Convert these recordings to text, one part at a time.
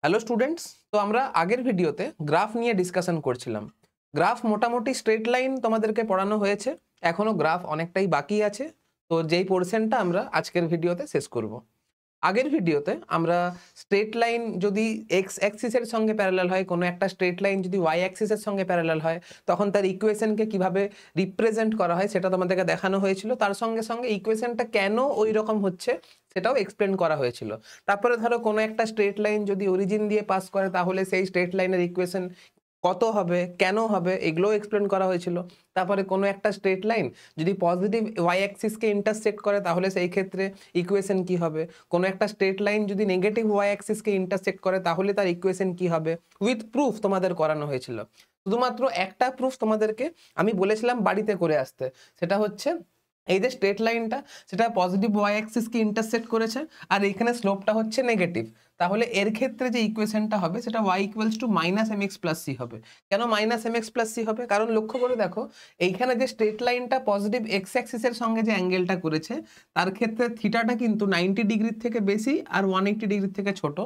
Hello students, তো আমরা আগের ভিডিওতে গ্রাফ নিয়ে ডিসকাশন করছিলাম। গ্রাফ মোটামুটি স্ট্রেট লাইন তোমাদেরকে পড়ানো হয়েছে, এখনো গ্রাফ অনেকটাই বাকি আছে। তো যেই পোর্শনটা আমরা আজকের ভিডিওতে শেষ করব। আগের ভিডিওতে আমরা স্ট্রেট লাইন যদি এক্স অ্যাক্সিসের সঙ্গে প্যারালাল হয়, কোনো একটা স্ট্রেট লাইন যদি ওয়াই অ্যাক্সিসের সঙ্গে প্যারালাল হয়, তখন তার ইকুয়েশনকে কিভাবে রিপ্রেজেন্ট করা হয় সেটা তোমাদেরকে দেখানো হয়েছিল। তার সঙ্গে সঙ্গে ইকুয়েশনটা কেন ওই রকম হচ্ছে সেটাও এক্সপ্লেন করা হয়েছিল। তারপরে ধরো কোনো একটা স্ট্রেট লাইন যদি অরিজিন দিয়ে পাস করে, তাহলে সেই স্ট্রেট লাইনের ইকুয়েশন কত হবে, কেন হবে, এগুলোও এক্সপ্লেন করা হয়েছিল। তারপরে কোনো একটা স্ট্রেট লাইন যদি পজিটিভ ওয়াই অ্যাক্সিসকে ইন্টারসেক্ট করে, তাহলে সেই ক্ষেত্রে ইকুয়েশন কি হবে। কোনো একটা স্ট্রেট লাইন যদি নেগেটিভ ওয়াই অ্যাক্সিসকে ইন্টারসেক্ট করে, তাহলে তার ইকুয়েশন কি হবে, উইথ প্রুফ তোমাদের করানো হয়েছিল। শুধুমাত্র একটা প্রুফ তোমাদেরকে আমি বলেছিলাম বাড়িতে করে আসতে, সেটা হচ্ছে এই যে স্ট্রেট লাইনটা, সেটা পজিটিভ ওয়াই অ্যাক্সিসকে ইন্টারসেক্ট করেছে, আর এখানে স্লোপটা হচ্ছে নেগেটিভ। তাহলে এর ক্ষেত্রে যে ইকুয়েশনটা হবে সেটা y equals to minus M X plus C হবে। কেন minus M X plus C হবে? কারণ লক্ষ্য করে দেখো, এইখানে যে স্ট্রেট লাইনটা পজিটিভ এক্স অ্যাক্সিসের সঙ্গে যে অ্যাঙ্গেলটা করেছে, তার ক্ষেত্রে থিটাটা কিন্তু 90 ডিগ্রির থেকে বেশি আর 180 ডিগ্রির থেকে ছোট।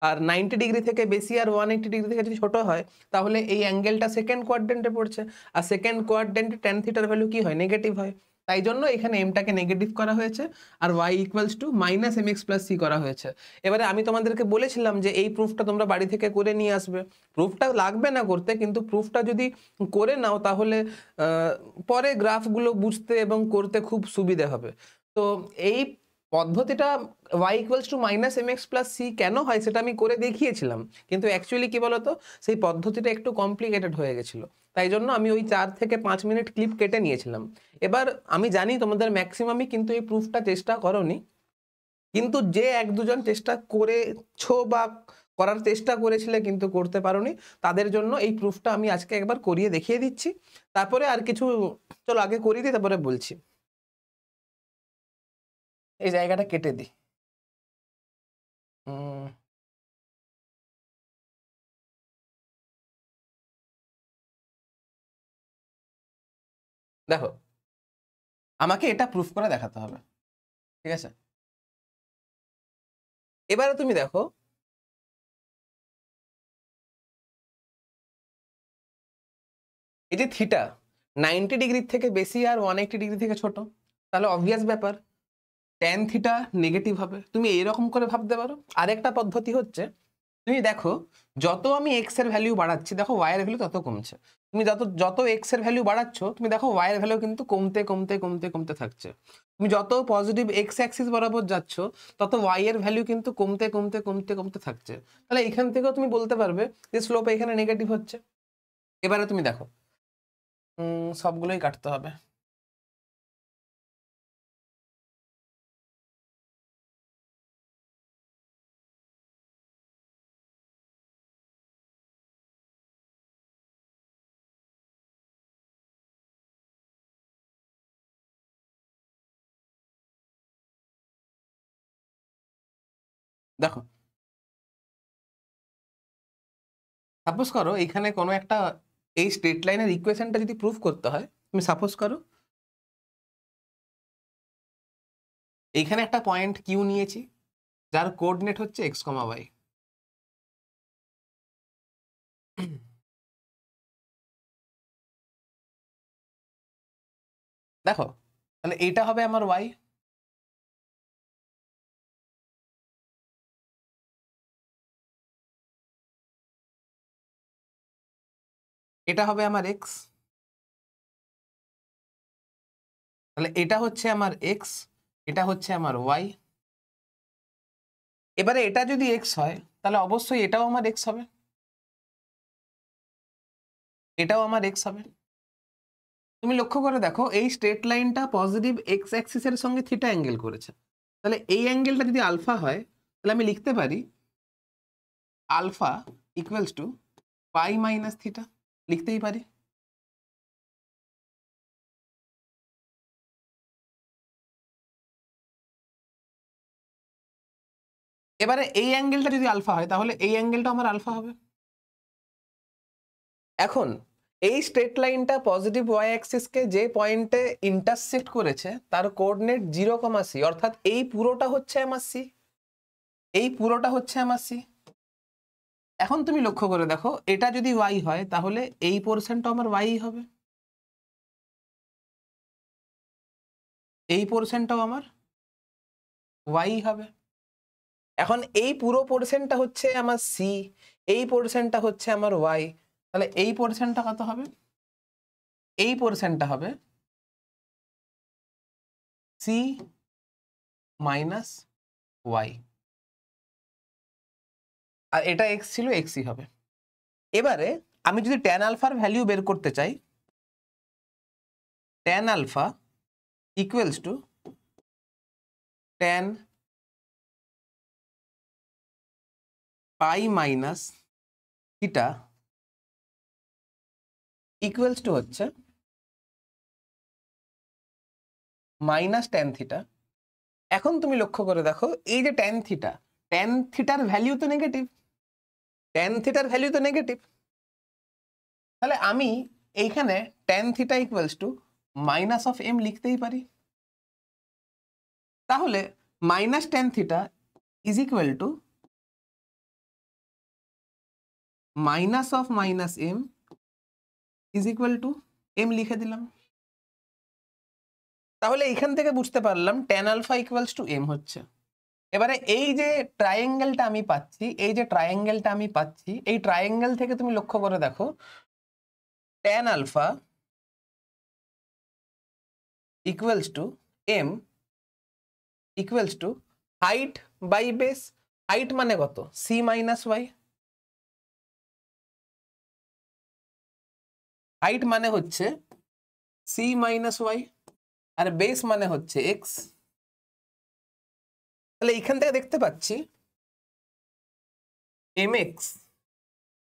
আর 90 ডিগ্রি থেকে বেশি আর 180 ডিগ্রি থেকে যদি ছোট হয়, তাহলে এই অ্যাঙ্গেলটা সেকেন্ড কোয়াড্রেন্টে পড়ছে, আর সেকেন্ড কোয়াড্রেন্টে ট্যান থিটার ভ্যালু কি হয়? নেগেটিভ হয়। তাই জন্য এখানে এমটাকে নেগেটিভ করা হয়েছে, আর y equals to minus M X plus C করা হয়েছে। এবারে আমি তোমাদেরকে বলেছিলাম যে এই প্রুফটা তোমরা বাড়ি থেকে করে নিয়ে আসবে। প্রুফটা লাগবে না করতে, কিন্তু প্রুফটা যদি করে নাও তাহলে পরে গ্রাফগুলো বুঝতে এবং করতে খুব সুবিধে হবে। তো এই পদ্ধতিটা y equals to minus M X plus C কেন হয় সেটা আমি করে দেখিয়েছিলাম, কিন্তু অ্যাকচুয়ালি কি বলতো, সেই পদ্ধতিটা একটু কমপ্লিকেটেড হয়ে গেছিলো। তাই জন্য আমি ওই 4 থেকে 5 মিনিট ক্লিপ কেটে নিয়েছিলাম। এবার আমি জানি তোমাদের ম্যাক্সিমামই কিন্তু এই প্রুফটা চেষ্টা করোনি, কিন্তু যে এক দুজন চেষ্টা করেছো বা করার চেষ্টা করেছিলে কিন্তু করতে পারোনি, তাদের জন্য এই প্রুফটা আমি আজকে একবার করিয়ে দেখিয়ে দিচ্ছি। তারপরে আর কিছু, চলো আগে করিয়ে দিই তারপরে বলছি। এই জায়গাটা কেটে দিই। দেখো, আমাকে এটা প্রুফ করে দেখাতে হবে, ঠিক আছে? এবারে তুমি দেখো, এই যে থিটা 90 ডিগ্রি থেকে বেশি আর 180 ডিগ্রি থেকে ছোট, তাহলে অবভিয়াস ব্যাপার ট্যান থিটা নেগেটিভ হবে। তুমি এরকম করে ভাবতে পারো। আরেকটা পদ্ধতি হচ্ছে, তুমি দেখো যত আমি এক্স এর ভ্যালু বাড়াচ্ছি, দেখো ওয়াই এর ভ্যালু তত কমছে। তুমি যত যত এক্স এর ভ্যালু বাড়াচ্ছ, তুমি দেখো ওয়াই এর ভ্যালু কিন্তু কমতে কমতে কমতে কমতে থাকছে। তুমি যত পজিটিভ এক্স অ্যাক্সিস বরাবর যাচ্ছ, তত ওয়াই এর ভ্যালু কিন্তু কমতে কমতে কমতে কমতে থাকছে। তাহলে এখান থেকেও তুমি বলতে পারবে যে স্লোপ এখানে নেগেটিভ হচ্ছে। এবারে তুমি দেখো, সবগুলোই কাটতে হবে। দেখো, সাপোজ করো এখানে কোনো একটা, এই স্ট্রেট লাইনের ইকুয়েশনটা যদি প্রুফ করতে হয়, তুমি সাপোজ করো এইখানে একটা পয়েন্ট কিউ নিয়েছি, যার কোঅর্ডিনেট হচ্ছে এক্স কমা ওয়াই। দেখো, তাহলে এইটা হবে আমার ওয়াই, এটা হবে আমার এক্স, তাহলে এটা হচ্ছে আমার এক্স, এটা হচ্ছে আমার ওয়াই। এবারে এটা যদি এক্স হয়, তাহলে অবশ্যই এটাও আমার এক্স হবে, এটাও আমার এক্স হবে। তুমি লক্ষ্য করে দেখো, এই স্ট্রেট লাইনটা পজিটিভ এক্স অ্যাক্সিসের সঙ্গে থিটা অ্যাঙ্গেল করেছে। তাহলে এই অ্যাঙ্গেলটা যদি আলফা হয়, তাহলে আমি লিখতে পারি alpha equals to pi minus theta, লিখতেই পারি। এবারে এই অ্যাঙ্গেলটা যদি আলফা হয়, তাহলে এই অ্যাঙ্গেলটা আমার আলফা হবে। এখন এই স্ট্রেট লাইনটা পজিটিভ ওয়াই অ্যাক্সিসকে যে পয়েন্টে ইন্টারসেক্ট করেছে, তার কোঅর্ডিনেট 0,c, অর্থাৎ এই পুরোটা হচ্ছে আমার সি, এই পুরোটা হচ্ছে আমার সি। এখন তুমি লক্ষ্য করে দেখো, এটা যদি y হয় তাহলে এই পোর্শনটা আমার y হবে, এই পোর্শনটাও আমার y হবে। এখন এই পুরো পোর্শনটা হচ্ছে আমার c, এই পোর্শনটা হচ্ছে আমার y, তাহলে এই পোর্শনটা কত হবে? এই পোর্শনটা হবে c মাইনাস y, আর এটা x ছিল, xই হবে। এবারে আমি যদি ট্যান আলফার ভ্যালু বের করতে চাই, tan alpha equals to tan pi minus theta equals to হচ্ছে মাইনাস ট্যান থিটা। এখন তুমি লক্ষ্য করে দেখো, এই যে ট্যান থিটার ভ্যালু তো নেগেটিভ, ট্যান থিটার ভ্যালু তো নেগেটিভ, তাহলে আমি এইখানে tan theta equals to minus of M লিখতেই পারি। তাহলে minus tan theta is equal to minus of minus M is equal to M লিখে দিলাম। তাহলে এখান থেকে বুঝতে পারলাম tan alpha equals to M হচ্ছে। এবারে এই যে ট্রায়াঙ্গেলটা আমি পাচ্ছি, এই যে ট্রায়াঙ্গেলটা আমি পাচ্ছি, এই ট্রায়াঙ্গেল থেকে তুমি লক্ষ্য করে দেখো, tan alpha equals to M equals to height by base. Height মানে কত? C minus Y. হাইট মানে হচ্ছে সি মাইনাস ওয়াই, আর বেস মানে হচ্ছে এক্স। তাহলে এখান থেকে দেখতে পাচ্ছি M X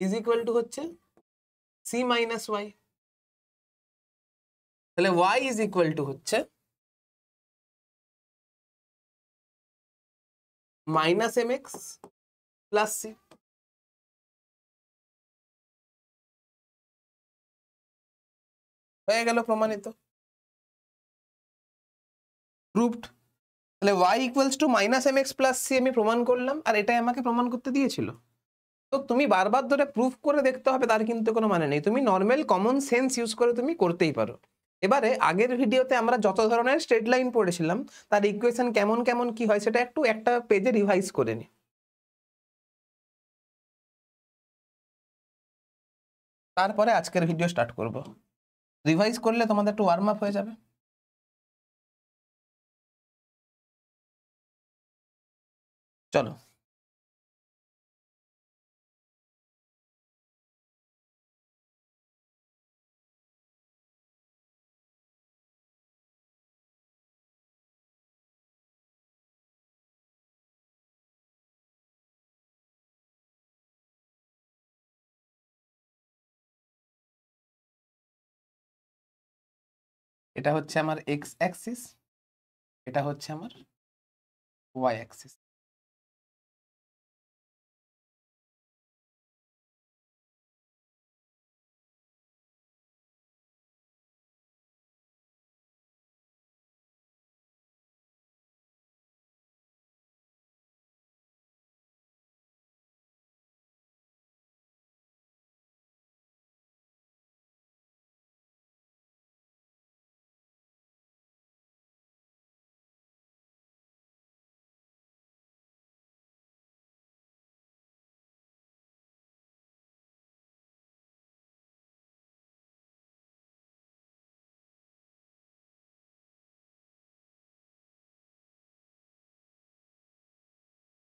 is equal to হচ্ছে সি মাইনাস ওয়াই। তাহলে ওয়াই ইজ ইকুয়াল টু হচ্ছে minus M X plus C. হয়ে গেল প্রমাণিত, প্রুভড। তাহলে Y equals to minus M X plus C আমি প্রমাণ করলাম, আর এটাই আমাকে প্রমাণ করতে দিয়েছিল। তো তুমি বারবার ধরে প্রুফ করে দেখতে হবে তার কিন্তু কোনো মানে নেই, তুমি নর্মাল কমন সেন্স ইউজ করে তুমি করতেই পারো। এবারে আগের ভিডিওতে আমরা যত ধরনের স্ট্রেট লাইন পড়েছিলাম তার ইকুয়েশন কেমন কেমন কি হয় সেটা একটু একটা পেজে রিভাইজ করে নি। তারপরে আজকের ভিডিও স্টার্ট করব। রিভাইজ করলে তোমাদের একটু ওয়ার্ম আপ হয়ে যাবে। চলো, এটা হচ্ছে আমার এক্স অ্যাক্সিস, এটা হচ্ছে আমার ওয়াই অ্যাক্সিস।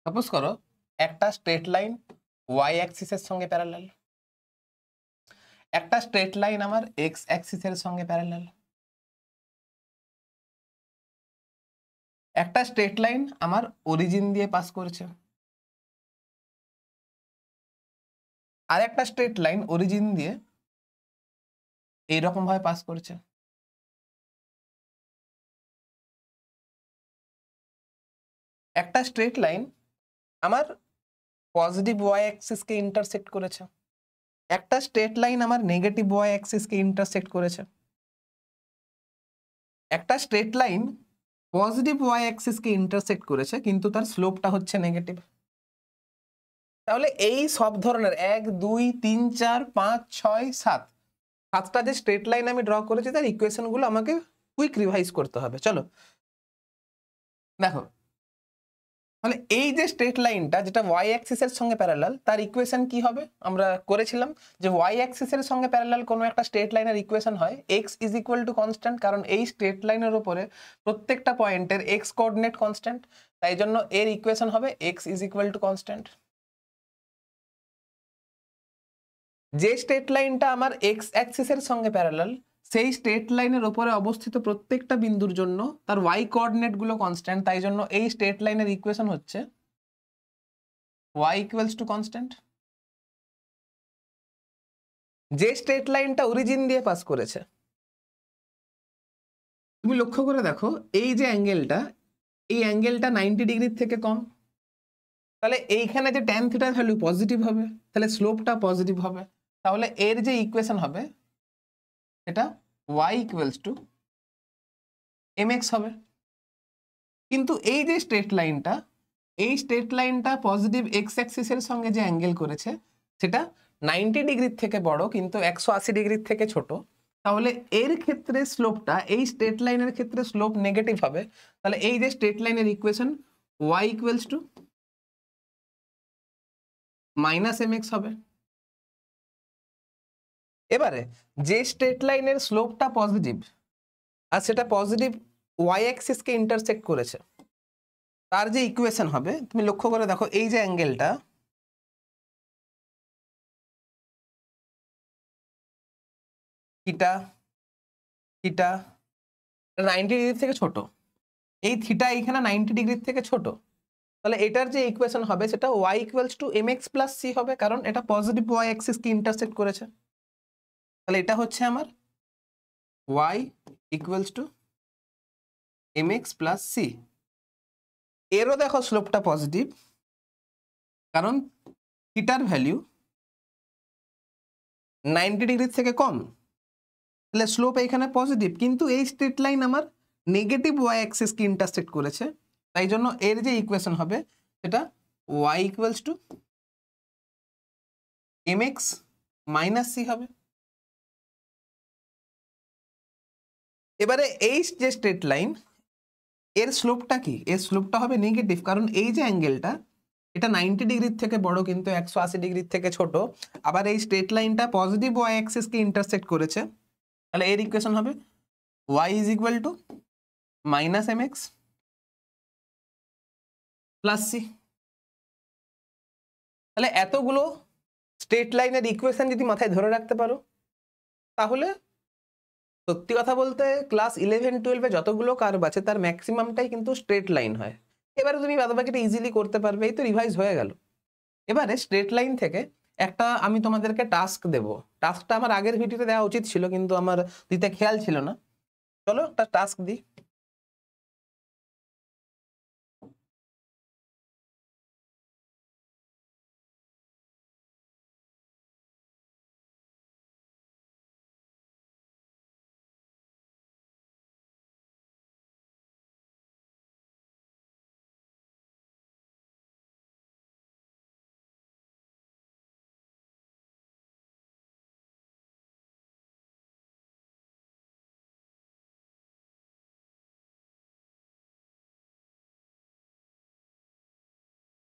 সাপোজ করো একটা স্ট্রেট লাইন ওয়াই অ্যাক্সিসের সঙ্গে প্যারালাল, একটা স্ট্রেট লাইন আমার এক্স অ্যাক্সিসের সঙ্গে প্যারালাল, একটা স্ট্রেট লাইন আমার অরিজিন দিয়ে পাস করছে, আর একটা স্ট্রেট লাইন অরিজিন দিয়ে এইরকম ভাবে পাস করছে। একটা স্ট্রেট লাইন আমার পজিটিভ ওয়াই অ্যাক্সিসকে ইন্টারসেক্ট করেছে, একটা স্ট্রেট লাইন আমার নেগেটিভ ওয়াই অ্যাক্সিসকে ইন্টারসেক্ট করেছে। একটা স্ট্রেট লাইন পজিটিভ ওয়াই অ্যাক্সিসকে ইন্টারসেক্ট করেছে কিন্তু তার স্লোপটা হচ্ছে নেগেটিভ। তাহলে এই সব ধরনের 1 2 3 4 5 6 7 সাতটা যে স্ট্রেট লাইন আমি ড্র করেছি তার ইকুয়েশন গুলো আমাকে কুইক রিভাইজ করতে হবে। চলো দেখো, তাহলে এই যে স্ট্রেট লাইনটা যেটা ওয়াই অ্যাক্সিসের সঙ্গে প্যারালাল তার ইকুয়েশন কি হবে? আমরা করেছিলাম যে ওয়াই অ্যাক্সিসের সঙ্গে প্যারালাল কোনো একটা স্ট্রেট লাইনের ইকুয়েশন হয় x is equal to constant, কারণ এই স্ট্রেট লাইনের উপরে প্রত্যেকটা পয়েন্টের এক্স কোঅর্ডিনেট কনস্ট্যান্ট, তাই জন্য এর ইকুয়েশন হবে x is equal to constant. যে স্ট্রেট লাইনটা আমার এক্স অ্যাক্সিসের সঙ্গে প্যারালাল সেই স্ট্রেট লাইনের উপরে অবস্থিত প্রত্যেকটা বিন্দুর জন্য তার ওয়াই কোঅর্ডিনেট গুলো কনস্ট্যান্ট, তাই জন্য এই স্ট্রেট লাইনের ইকুয়েশন হচ্ছে y ইকুয়ালস টু কনস্ট্যান্ট। যে স্ট্রেট লাইনটা অরিজিন দিয়ে পাস করেছে, তুমি লক্ষ্য করে দেখো এই যে অ্যাঙ্গেলটা, এই অ্যাঙ্গেলটা 90 ডিগ্রির থেকে কম, তাহলে এইখানে যে ট্যান থিটার ভ্যালু পজিটিভ হবে, তাহলে স্লোপটা পজিটিভ হবে, তাহলে এর যে ইকুয়েশন হবে এটা y ইকুয়ালস টু mx হবে। কিন্তু এই যে স্ট্রেট লাইনটা, এই স্ট্রেট লাইনটা পজিটিভ এক্স অ্যাক্সিসের সঙ্গে যে অ্যাঙ্গেল করেছে সেটা 90 ডিগ্রির থেকে বড় কিন্তু 180 ডিগ্রির থেকে ছোট, তাহলে এর ক্ষেত্রে স্লোপটা এই স্ট্রেট লাইনের ক্ষেত্রে স্লোপ নেগেটিভ হবে। তাহলে এই যে স্ট্রেট লাইনের equation y equals to minus mx হবে। এবারে যে স্ট্রেট লাইনের স্লোপটা পজিটিভ আর সেটা পজিটিভ y অ্যাক্সিসকে ইন্টারসেক্ট করেছে, তার যে ইকুয়েশন হবে তুমি লক্ষ্য করে দেখো এই যে অ্যাঙ্গেলটা, থিটা থিটা 90 ডিগ্রি থেকে ছোট, এই থিটা এখানে 90 ডিগ্রি থেকে ছোট, তাহলে এটার যে ইকুয়েশন হবে সেটা y equals two mx plus c হবে, কারণ এটা পজিটিভ y অ্যাক্সিস কে ইন্টারসেক্ট করেছে। তাহলে এটা হচ্ছে আমার y equals two mx plus c। এরও দেখো স্লোপটা পজিটিভ, কারণ থিটার ভ্যালু 90 ডিগ্রি থেকে কম, তাহলে স্লোপ এখানে পজিটিভ, কিন্তু এই স্ট্রেট লাইন আমার নেগেটিভ y অ্যাক্সিস কে ইন্টারসেক্ট করেছে, তাই জন্য এর যে ইকুয়েশন হবে সেটা y equals two mx minus c হবে। এবারে এই যে স্ট্রেট লাইন এর স্লোপটা কি? এর স্লোপটা হবে নেগেটিভ, কারণ এই যে অ্যাঙ্গেলটা এটা 90 ডিগ্রির থেকে বড় কিন্তু 180 ডিগ্রির থেকে ছোট, আবার এই স্ট্রেট লাইনটা পজিটিভ y অ্যাক্সিস কে ইন্টারসেক্ট করেছে, তাহলে এর ইকুয়েশন হবে y is equal to minus mx plus c। তাহলে এতগুলো স্ট্রেট লাইনের ইকুয়েশন যদি মাথায় ধরে রাখতে পারো, তাহলে সত্যি কথা বলতে ক্লাস 11-12 যতগুলো কার্ভ আছে তার ম্যাক্সিমামটাই কিন্তু স্ট্রেট লাইন হয়। এবারে তুমি বাদবাকিটা ইজিলি করতে পারবে, এই তো রিভাইজ হয়ে গেল। এবারে স্ট্রেট লাইন থেকে একটা আমি তোমাদেরকে টাস্ক দেব, টাস্কটা আমার আগের ভিডিওতে দেওয়া উচিত ছিল কিন্তু আমার দিতে খেয়াল ছিল না, চলো একটা টাস্ক দিই।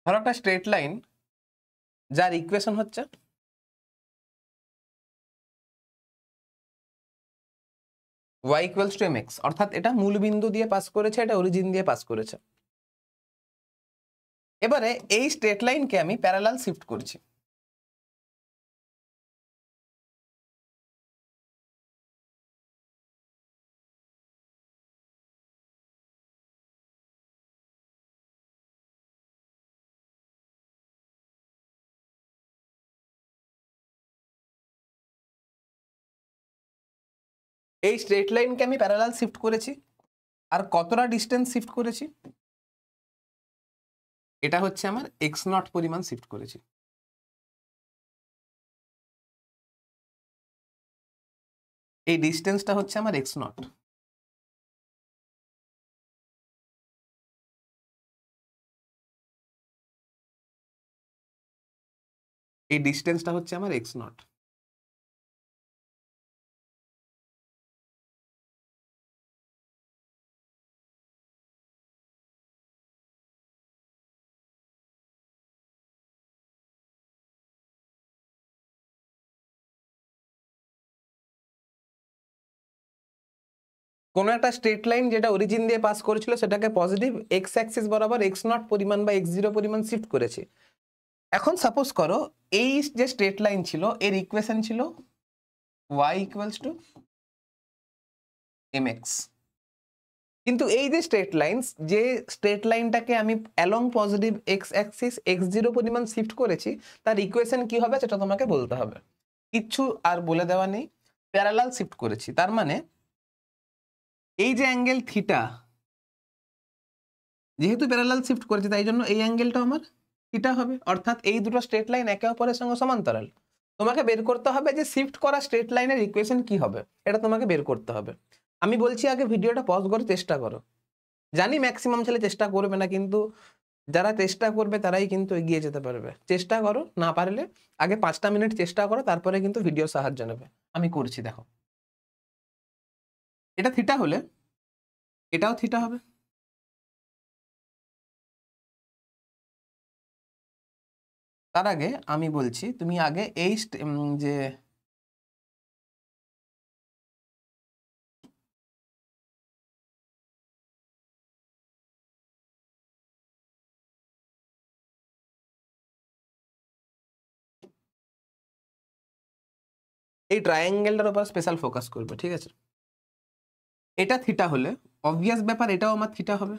ধরো একটা স্ট্রেট লাইন যার ইকুয়েশন হচ্ছে y ইকুয়ালস টু mx, অর্থাৎ এটা মূল বিন্দু দিয়ে পাস করেছে, এটা অরিজিন দিয়ে পাস করেছে। এবারে এই স্ট্রেট লাইনকে আমি প্যারালাল শিফট করছি। এই স্ট্রেট লাইনকে আমি প্যারালাল শিফট করেছি, আর কতটা ডিস্টেন্স শিফট করেছি? এটা হচ্ছে আমার x0 পরিমাণ শিফট করেছি। এই ডিস্টেন্সটা হচ্ছে আমার x0। এই ডিস্টেন্সটা হচ্ছে আমার এক্স নট। কোনো একটা স্ট্রেট লাইন যেটা অরিজিন দিয়ে পাস করেছিল সেটাকে পজিটিভ এক্স অ্যাক্সিস বরাবর এক্স নট পরিমাণ বা এক্স জিরো পরিমাণ শিফট করেছি। এখন সাপোজ করো এই যে স্ট্রেট লাইন ছিল এর ইকুয়েশন ছিল y ইকুয়ালস টু mx, কিন্তু এই যে স্ট্রেট লাইনটাকে আমি along positive X Axis x zero পরিমাণ শিফট করেছি, তার ইকুয়েশন কি হবে সেটা তোমাকে বলতে হবে। কিচ্ছু আর বলে দেওয়া নেই, প্যারালাল শিফট করেছি, তার মানে এই যে অ্যাঙ্গেল থিটা, যেহেতু প্যারালাল শিফট করেছি তাই জন্য এই অ্যাঙ্গেলটা আমার থিটা হবে, অর্থাৎ এই দুটো স্ট্রেট লাইন একে অপরের সঙ্গে সমান্তরাল। তোমাকে বের করতে হবে যে শিফট করা স্ট্রেট লাইনের ইকুয়েশন কি হবে, এটা তোমাকে বের করতে হবে। আমি বলছি আগে ভিডিওটা পজ করে চেষ্টা করো। জানি ম্যাক্সিমাম ছেলে চেষ্টা করবে না, কিন্তু যারা চেষ্টা করবে তারাই কিন্তু এগিয়ে যেতে পারবে। চেষ্টা করো, না পারলে আগে 5টা মিনিট চেষ্টা করো, তারপরে কিন্তু ভিডিও সাহায্য নেবে। আমি করছি, দেখো এটা থিটা হলে এটাও থিটা হবে। তার আগে আমি বলছি তুমি আগে এই যে এই ট্রায়াঙ্গেলটার উপর স্পেশাল ফোকাস করবে, ঠিক আছে? এটা থিটা হলে অবভিয়াস ব্যাপার এটাও আমার থিটা হবে।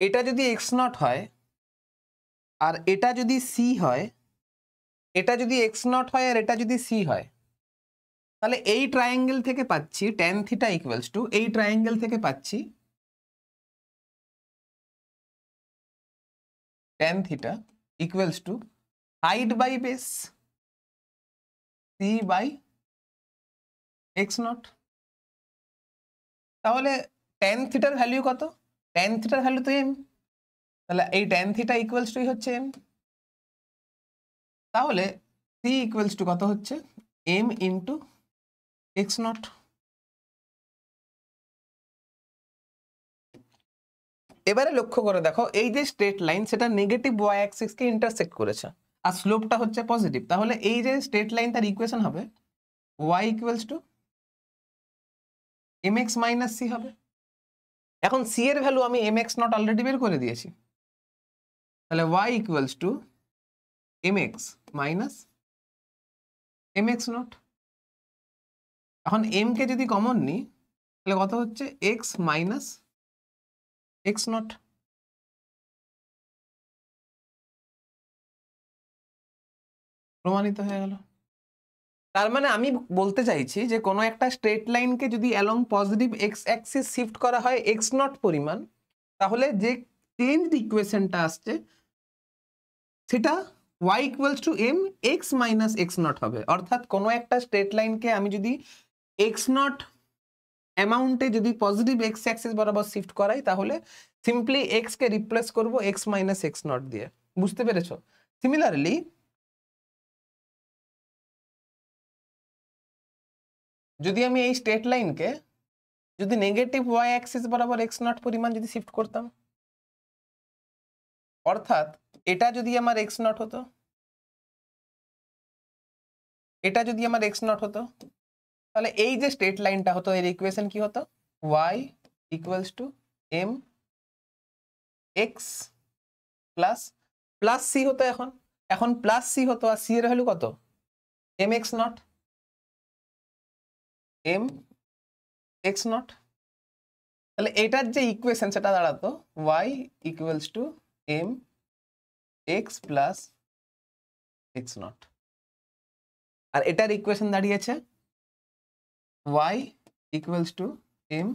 এটা যদি এক্স নট হয় আর এটা যদি সি হয়, এটা যদি এক্স নট হয় আর এটা যদি সি হয়, তাহলে এই ট্রায়াঙ্গেল থেকে পাচ্ছি ট্যান থিটা ইকুয়ালস টু, এই ট্রায়াঙ্গেল থেকে পাচ্ছি tan theta equals to height by base C by X not. তাহলে ট্যান থিটার ভ্যালু কত? ট্যান থিটার ভ্যালু তো এম, তাহলে এই ট্যান থিটা ইকুয়ালস টু হচ্ছে এম। তাহলে সি ইকুয়ালস টু কত হচ্ছে? M into X naught. এবারে লক্ষ্য করে দেখো এই যে স্ট্রেট লাইন সেটা নেগেটিভ ওয়াই অ্যাক্সিস কে ইন্টারসেক্ট করেছে আর স্লোপটা হচ্ছে পজিটিভ, তাহলে এই যে স্ট্রেট লাইন তার ইকুয়েশন হবে y equals two mx minus c হবে। এখন c এর ভ্যালু আমি mx নট অলরেডি বের করে দিয়েছি, তাহলে y equals two mx minus mx not. এখন m কে যদি কমন নিই তাহলে কত হচ্ছে? x minus x not. প্রমাণিত হয়ে গেল। তার মানে আমি বলতে চাইছি যে কোনো একটা স্ট্রেট লাইনকে যদি along positive X Axis shift করা হয় এক্স নট পরিমাণ, তাহলে যে চেঞ্জড ইকুয়েশনটা আসছে সেটা y equals to m x minus x not হবে। অর্থাৎ কোনো একটা স্ট্রেট লাইনকে আমি যদি x নট অ্যামাউন্টে যদি পজিটিভ এক্স অ্যাক্সিস বরাবর শিফট করাই, তাহলে সিম্পলি x কে রিপ্লেস করব x মাইনাস x নট দিয়ে। বুঝতে পেরেছো? সিমিলারলি যদি আমি এই স্ট্রেট লাইনকে যদি নেগেটিভ ওয়াই অ্যাক্সিস বরাবর এক্স নট পরিমাণ যদি শিফট করতাম, অর্থাৎ এটা যদি আমার এক্স নট হতো, এটা যদি আমার এক্স নট হতো, তাহলে এই যে স্ট্রেট লাইনটা হতো এর ইকুয়েশন কি হতো? y equals to m x plus plus C হতো। এখন প্লাস সি হতো, আর সি এর ভ্যালু কত? M X nought, M X not. তাহলে এটার যে ইকুয়েশন সেটা দাঁড়াতো y equals to m x plus X nought, আর এটার ইকুয়েশন দাঁড়িয়েছে y equals to m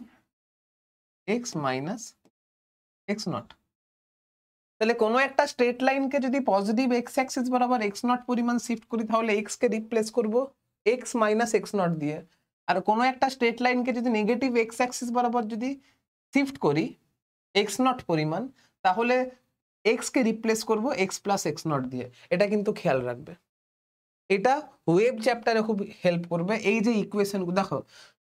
x minus X not. তাহলে কোনো একটা স্ট্রেট লাইনকে যদি পজিটিভ এক্স অ্যাক্সিস বরাবর এক্স নট পরিমাণ শিফট করি, তাহলে এক্স কে রিপ্লেস করব এক্স মাইনাস এক্স নট দিয়ে। আর কোনো একটা স্ট্রেট লাইনকে যদি নেগেটিভ এক্স অ্যাক্সিস বরাবর যদি শিফট করি এক্স নট পরিমাণ, তাহলে এক্স কে রিপ্লেস করব এক্স প্লাস এক্স নট দিয়ে। এটা কিন্তু খেয়াল রাখবে, এটা ওয়েভ চ্যাপ্টারে খুব হেল্প করবে। এই যে ইকুয়েশন দেখো,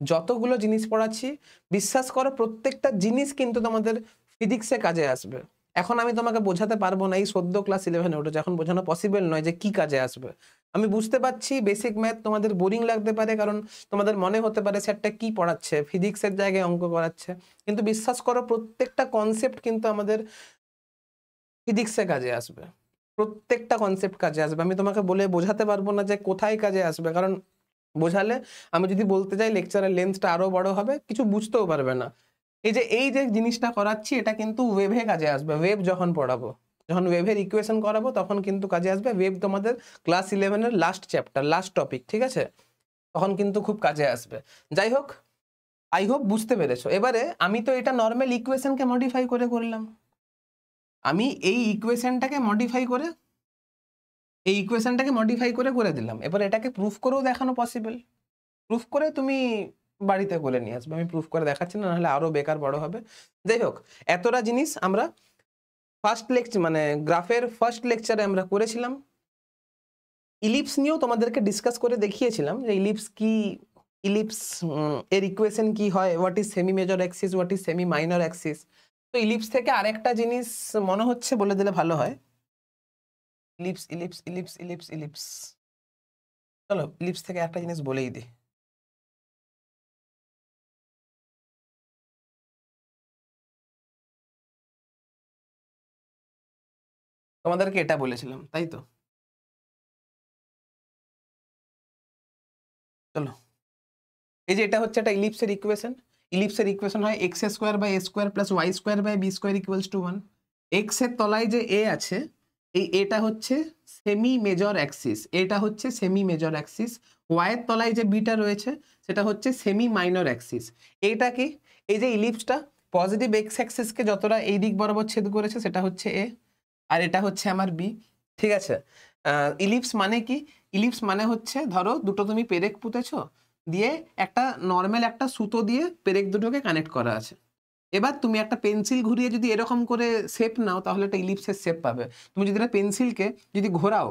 যতগুলো জিনিস পড়াচ্ছি বিশ্বাস করো প্রত্যেকটা জিনিস কিন্তু তোমাদের ফিজিক্সে কাজে আসবে। এখন আমি তোমাকে বোঝাতে পারবো না, এই সদ্য ক্লাস 11-এ উঠেছে, এখন বোঝানো পসিবল নয় যে কি কাজে আসবে। আমি বুঝতে পারছি বেসিক ম্যাথ তোমাদের বোরিং লাগতে পারে, কারণ তোমাদের মনে হতে পারে স্যারটা কি পড়াচ্ছে, ফিজিক্সের জায়গায় অঙ্ক করাচ্ছে, কিন্তু বিশ্বাস করো প্রত্যেকটা কনসেপ্ট কিন্তু আমাদের ফিজিক্সে কাজে আসবে, প্রত্যেকটা কনসেপ্ট কাজে আসবে। আমি তোমাকে বলে বোঝাতে পারবো না যে কোথায় কাজে আসবে, কারণ বোঝালে আমি যদি বলতে যাই লেকচারের লেন্থটা আরো বড় হবে, কিছু বুঝতেও পারবে না। এই যে জিনিসটা করাচ্ছি এটা কিন্তু ওয়েভে কাজে আসবে। ওয়েভ যখন পড়াবো, যখন ওয়েভের ইকুয়েশন করাবো তখন কিন্তু কাজে আসবে। ওয়েভ তোমাদের ক্লাস 11-এর লাস্ট চ্যাপ্টার, লাস্ট টপিক, ঠিক আছে? তখন কিন্তু খুব কাজে আসবে। যাই হোক, আই হোপ বুঝতে পেরেছো। এবারে আমি তো এটা নর্মাল ইকুয়েশনকে মডিফাই করে করলাম, আমি এই ইকুয়েশনটাকে মডিফাই করে করে দিলাম। এবার এটাকে প্রুফ করেও দেখানো পসিবল। প্রুফ করে তুমি বাড়িতে করে নিয়ে আসবে, আমি প্রুফ করে দেখাচ্ছি না, নাহলে আরো বেকার বড় হবে। যাই হোক, এতটা জিনিস আমরা ফার্স্ট লেকচার মানে গ্রাফের ফার্স্ট লেকচারে আমরা করেছিলাম। ইলিপস নিয়েও তোমাদেরকে ডিসকাস করে দেখিয়েছিলাম যে ইলিপস কি, ইলিপস এর ইকুয়েশন কি হয়, what is semi major Axis, what is semi minor Axis. তো ইলিপস থেকে আরেকটা জিনিস মনে হচ্ছে বলে দিলে ভালো হয়। Ellipse ellipse ellipse ellipse ellipse চলো ইলিপস থেকে একটা জিনিস বলেই দিই। তোমাদেরকে এটা বলেছিলাম তাই তো, চলো এই যে এটা হচ্ছে একটা ইলিপসের ইকুয়েশন। ইলিপসের ইকুয়েশন হয় X square by A square plus Y square by B square equals to 1। X এর তলায় যে এ আছে, এই এটা হচ্ছে সেমি মেজর অ্যাক্সিস, এটা হচ্ছে সেমি মেজর অ্যাক্সিস। ওয়াই এর তলায় যে বিটা রয়েছে সেটা হচ্ছে সেমি মাইনর অ্যাক্সিস। এইটা কি, এই যে ইলিপসটা পজিটিভ এক্স অ্যাক্সিসকে যতটা এই দিক বরাবর ছেদ করেছে সেটা হচ্ছে এ, আর এটা হচ্ছে আমার বি, ঠিক আছে? ইলিপস মানে কি? ইলিপস মানে হচ্ছে ধরো দুটো তুমি পেরেক পুঁতেছো, দিয়ে একটা নর্মাল একটা সুতো দিয়ে পেরেক দুটোকে কানেক্ট করা আছে। এবার তুমি একটা পেন্সিল ঘুরিয়ে যদি এরকম করে শেপ নাও তাহলে একটা ইলিপসের শেপ পাবে। তুমি যদি একটা পেন্সিলকে যদি ঘোরাও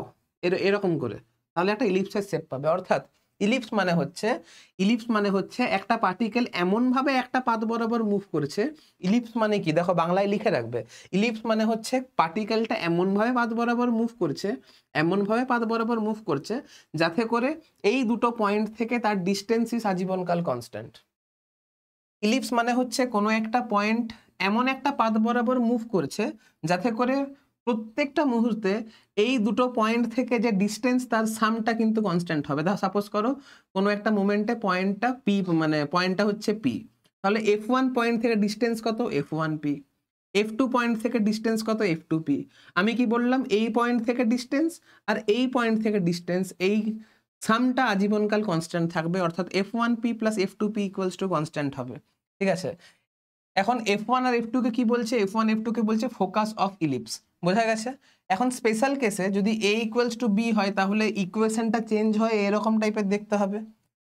এরকম করে তাহলে একটা ইলিপসের শেপ পাবে। অর্থাৎ ইলিপস মানে হচ্ছে একটা পার্টিকেল এমন ভাবে একটা পাথ বরাবর মুভ করছে। ইলিপস মানে কি দেখো বাংলায় লিখে রাখবে, ইলিপস মানে হচ্ছে পার্টিকেলটা এমন ভাবে পাথ বরাবর মুভ করছে যাতে করে এই দুটো পয়েন্ট থেকে তার ডিস্টেন্স ইজ আজীবনকাল কনস্ট্যান্ট। ইলিপস মানে হচ্ছে কোনো একটা পয়েন্ট এমন একটা পাথ বরাবর মুভ করছে যাতে করে প্রত্যেকটা মুহূর্তে এই দুটো পয়েন্ট থেকে যে ডিস্টেন্স তার সামটা কিন্তু কনস্ট্যান্ট হবে। ধর সাপোজ করো কোনো একটা মোমেন্টে পয়েন্টটা পি, মানে পয়েন্টটা হচ্ছে পি, তাহলে F1 পয়েন্ট থেকে ডিস্টেন্স কত, F1p। F2 পয়েন্ট থেকে ডিস্টেন্স কত, F2p। আমি কি বললাম, এই পয়েন্ট থেকে ডিস্টেন্স আর এই পয়েন্ট থেকে ডিস্টেন্স, এই সামটা আজীবনকাল কনস্ট্যান্ট থাকবে, অর্থাৎ F1p plus F2p equals to constant হবে, ঠিক আছে? এখন F1 আর F2 কে কি বলছে, F1 F2 কে বলছে ফোকাস অফ ইলিপস, বোঝা গেছে? এখন স্পেশাল কেসে যদি A ইকুয়ালস টু বি হয় তাহলে ইকুয়েশনটা চেঞ্জ হয়, এরকম টাইপের দেখতে হবে।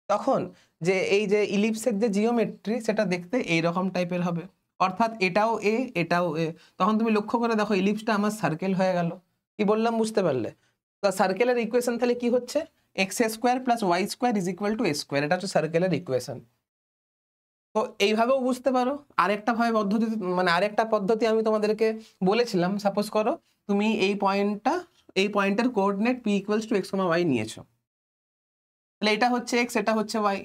তখন যে এই যে ইলিপসের যে জিওমেট্রি সেটা দেখতে এইরকম টাইপের হবে, অর্থাৎ এটাও এ এটাও এ। তখন তুমি লক্ষ্য করে দেখো ইলিপসটা আমার সার্কেল হয়ে গেল। কি বললাম বুঝতে পারলে? তো সার্কেলের ইকুয়েশন তাহলে কি হচ্ছে, X square plus Y square is equal to A square, এটা হচ্ছে সার্কেলের ইকুয়েশন। তো এইভাবেও বুঝতে পারো। আরেকটা ভাবে পদ্ধতি, মানে আরেকটা পদ্ধতি আমি তোমাদেরকে বলেছিলাম, সাপোজ করো তুমি এই পয়েন্টের coordinate P equals to X comma Y নিয়েছো, তাহলে এটা হচ্ছে এক্স, এটা হচ্ছে ওয়াই,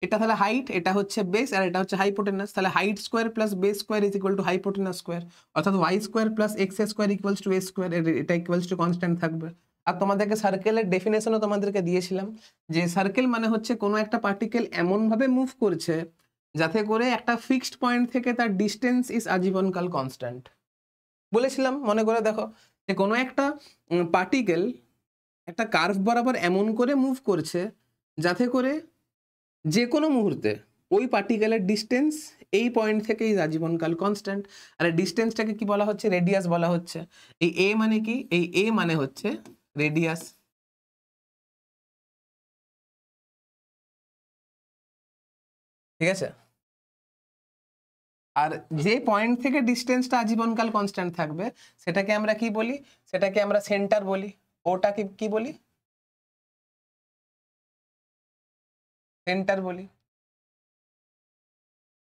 এটা তাহলে হাইট, এটা হচ্ছে বেস, আর এটা হচ্ছে হাইপোটেনাস। তাহলে height square plus base square is equal to hypotenuse square, অর্থাৎ Y square plus X square equals to A square, এটা ইকুয়ালস টু কনস্ট্যান্ট থাকবে। আর তোমাদেরকে সার্কেলের ডেফিনেশনও তোমাদেরকে দিয়েছিলাম, যে সার্কেল মানে হচ্ছে কোনো একটা পার্টিকেল এমন ভাবে মুভ করছে যাতে করে একটা ফিক্সড পয়েন্ট থেকে তার ডিস্টেন্স ইজ আজীবনকাল কনস্ট্যান্ট। বলেছিলাম মনে করে দেখো, যে কোনো একটা পার্টিকেল একটা কার্ভ বরাবর এমন করে মুভ করছে যাতে করে যে কোনো মুহূর্তে ওই পার্টিকেলের ডিস্টেন্স এই পয়েন্ট থেকে ইজ আজীবনকাল কনস্ট্যান্ট। আর ডিস্টেন্সটাকে কি বলা হচ্ছে, রেডিয়াস বলা হচ্ছে। এই এ মানে কি, এই এ মানে হচ্ছে রেডিয়াস, ঠিক আছে? আর যে পয়েন্ট থেকে ডিস্টেন্সটা আজীবনকাল কনস্ট্যান্ট থাকবে সেটাকে আমরা কি বলি? সেটাকে আমরা সেন্টার বলি। ওটাকে কি বলি? সেন্টার বলি।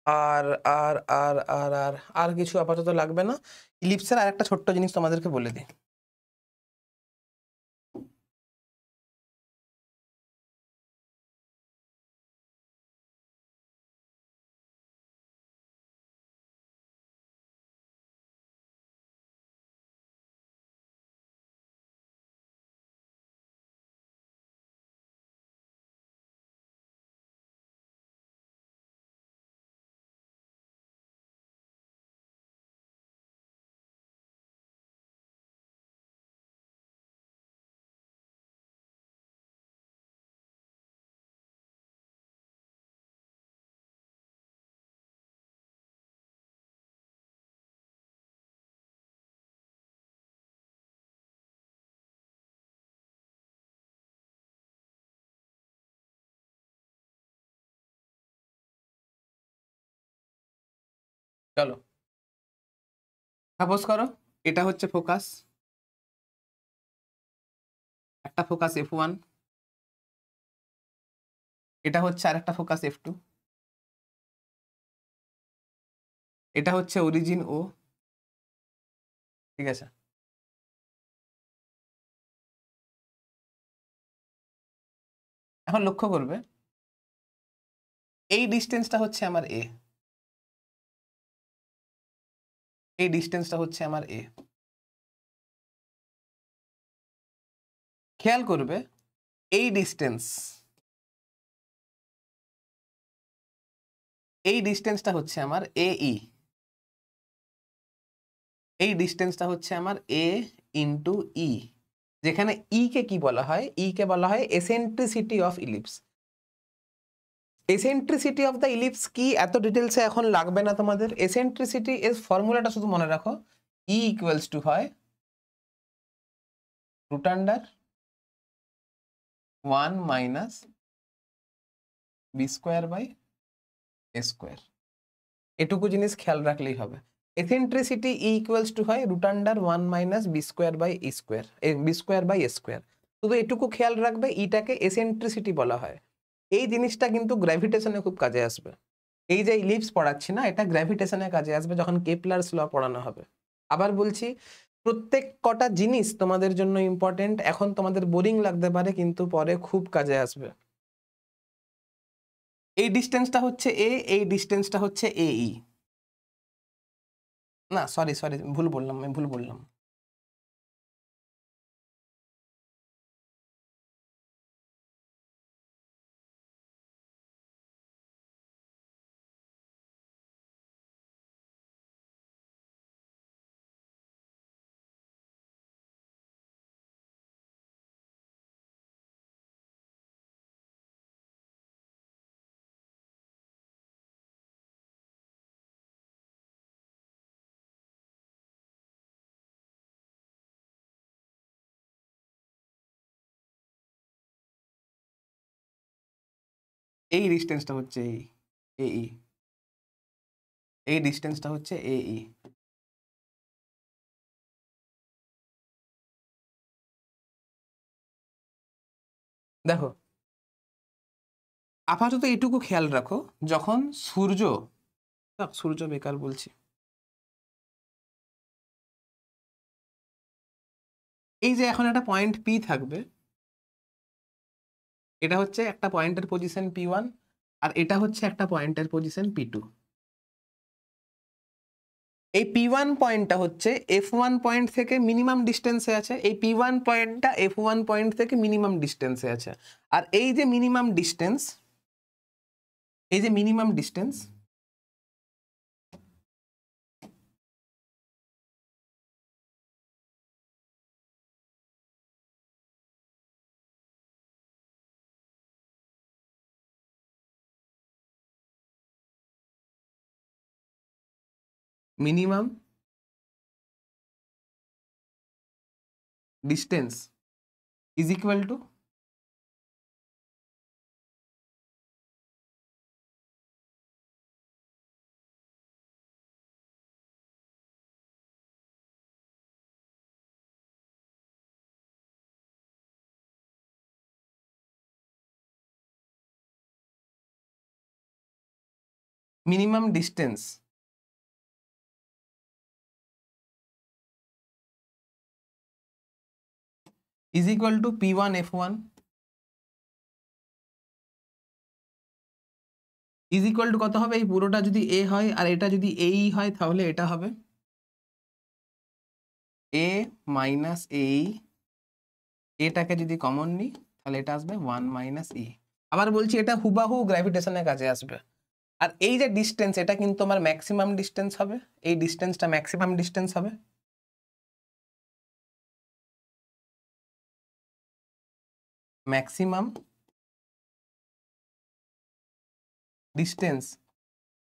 আর আর আর আর আর আর কিছু আপাতত লাগবে না। ইলিপসের আর একটা ছোট্ট জিনিস তোমাদেরকে বলে দিই। চলো সাপোজ করো এটা হচ্ছে ফোকাস, একটা ফোকাস F1, এটা হচ্ছে আরেকটা ফোকাস F2, এটা হচ্ছে অরিজিন ও। ঠিক আছে, এখন লক্ষ্য করবে এই ডিস্টেন্সটা হচ্ছে আমার এ, এই ডিস্টেন্সটা হচ্ছে আমার এ। খেয়াল করবে এই ডিস্টেন্স, এই ডিস্টেন্সটা হচ্ছে আমার এই, এই ডিস্টেন্সটা হচ্ছে আমার এ ইন্টু ই, যেখানে ই কে কি বলা হয়? ই কে বলা হয় eccentricity of ellipse. Eccentricity of the ellipse কি এত ডিটেলসে এখন লাগবে না তোমাদের। এসেন্ট্রিসিটি এর ফর্মুলাটা শুধু মনে রাখো, ই ইকুয়ালস টু হয় root under 1 minus B square by A square. এটুকু জিনিস খেয়াল রাখলেই হবে। এসেন্ট্রিসিটি ই ইকুয়ালস টু হয় root under 1 minus B square by E square, B square by A square. শুধু এটুকু খেয়াল রাখবে, ইটাকে এসেন্ট্রিসিটি বলা হয়। এই জিনিসটা কিন্তু গ্র্যাভিটেশনে খুব কাজে আসবে। এই যে ইলিপস পড়াচ্ছি না, এটা গ্র্যাভিটেশনে কাজে আসবে যখন কেপলারস ল পড়ানো হবে। আবার বলছি, প্রত্যেক কটা জিনিস তোমাদের জন্য ইম্পর্টেন্ট। এখন তোমাদের বোরিং লাগতে পারে কিন্তু পরে খুব কাজে আসবে। এই ডিস্টেন্সটা হচ্ছে এ, এই ডিস্টেন্সটা হচ্ছে এই। না সরি সরি, ভুল বললাম, আমি ভুল বললাম। এই ডিস্টেন্সটা হচ্ছে এই, এই ডিস্টেন্সটা হচ্ছে এই। দেখো আপাতত এটুকু খেয়াল রাখো, যখন সূর্য, সূর্য বেকার বলছি, এই যে এখন একটা পয়েন্ট পি থাকবে, এটা হচ্ছে একটা পয়েন্টের পজিশন P1, আর এটা হচ্ছে একটা পয়েন্টের পজিশন P2। এই P1 পয়েন্টটা হচ্ছে F1 পয়েন্ট থেকে মিনিমাম ডিস্টেন্সে আছে, এই P1 পয়েন্টটা F1 পয়েন্ট থেকে মিনিমাম ডিস্টেন্সে আছে। আর এই যে মিনিমাম ডিস্টেন্স, এই যে minimum distance, minimum distance is equal two minimum distance is equal two P1 F1 is equal two কত হবে? এই পুরোটা যদি এ হয় আর এটা যদি এই হয় তাহলে এটা হবে এ মাইনাস এই, এটাকে যদি কমন নিই তাহলে এটা আসবে 1 মাইনাস ই। আবার বলছি এটা হুবাহু গ্র্যাভিটেশনের কাছে আসবে। আর এই যে ডিস্টেন্স এটা কিন্তু আমার ম্যাক্সিমাম ডিস্টেন্স হবে, এই ডিস্টেন্সটা ম্যাক্সিমাম ডিস্টেন্স হবে। ম্যাক্সিমাম ডিস্টেন্স,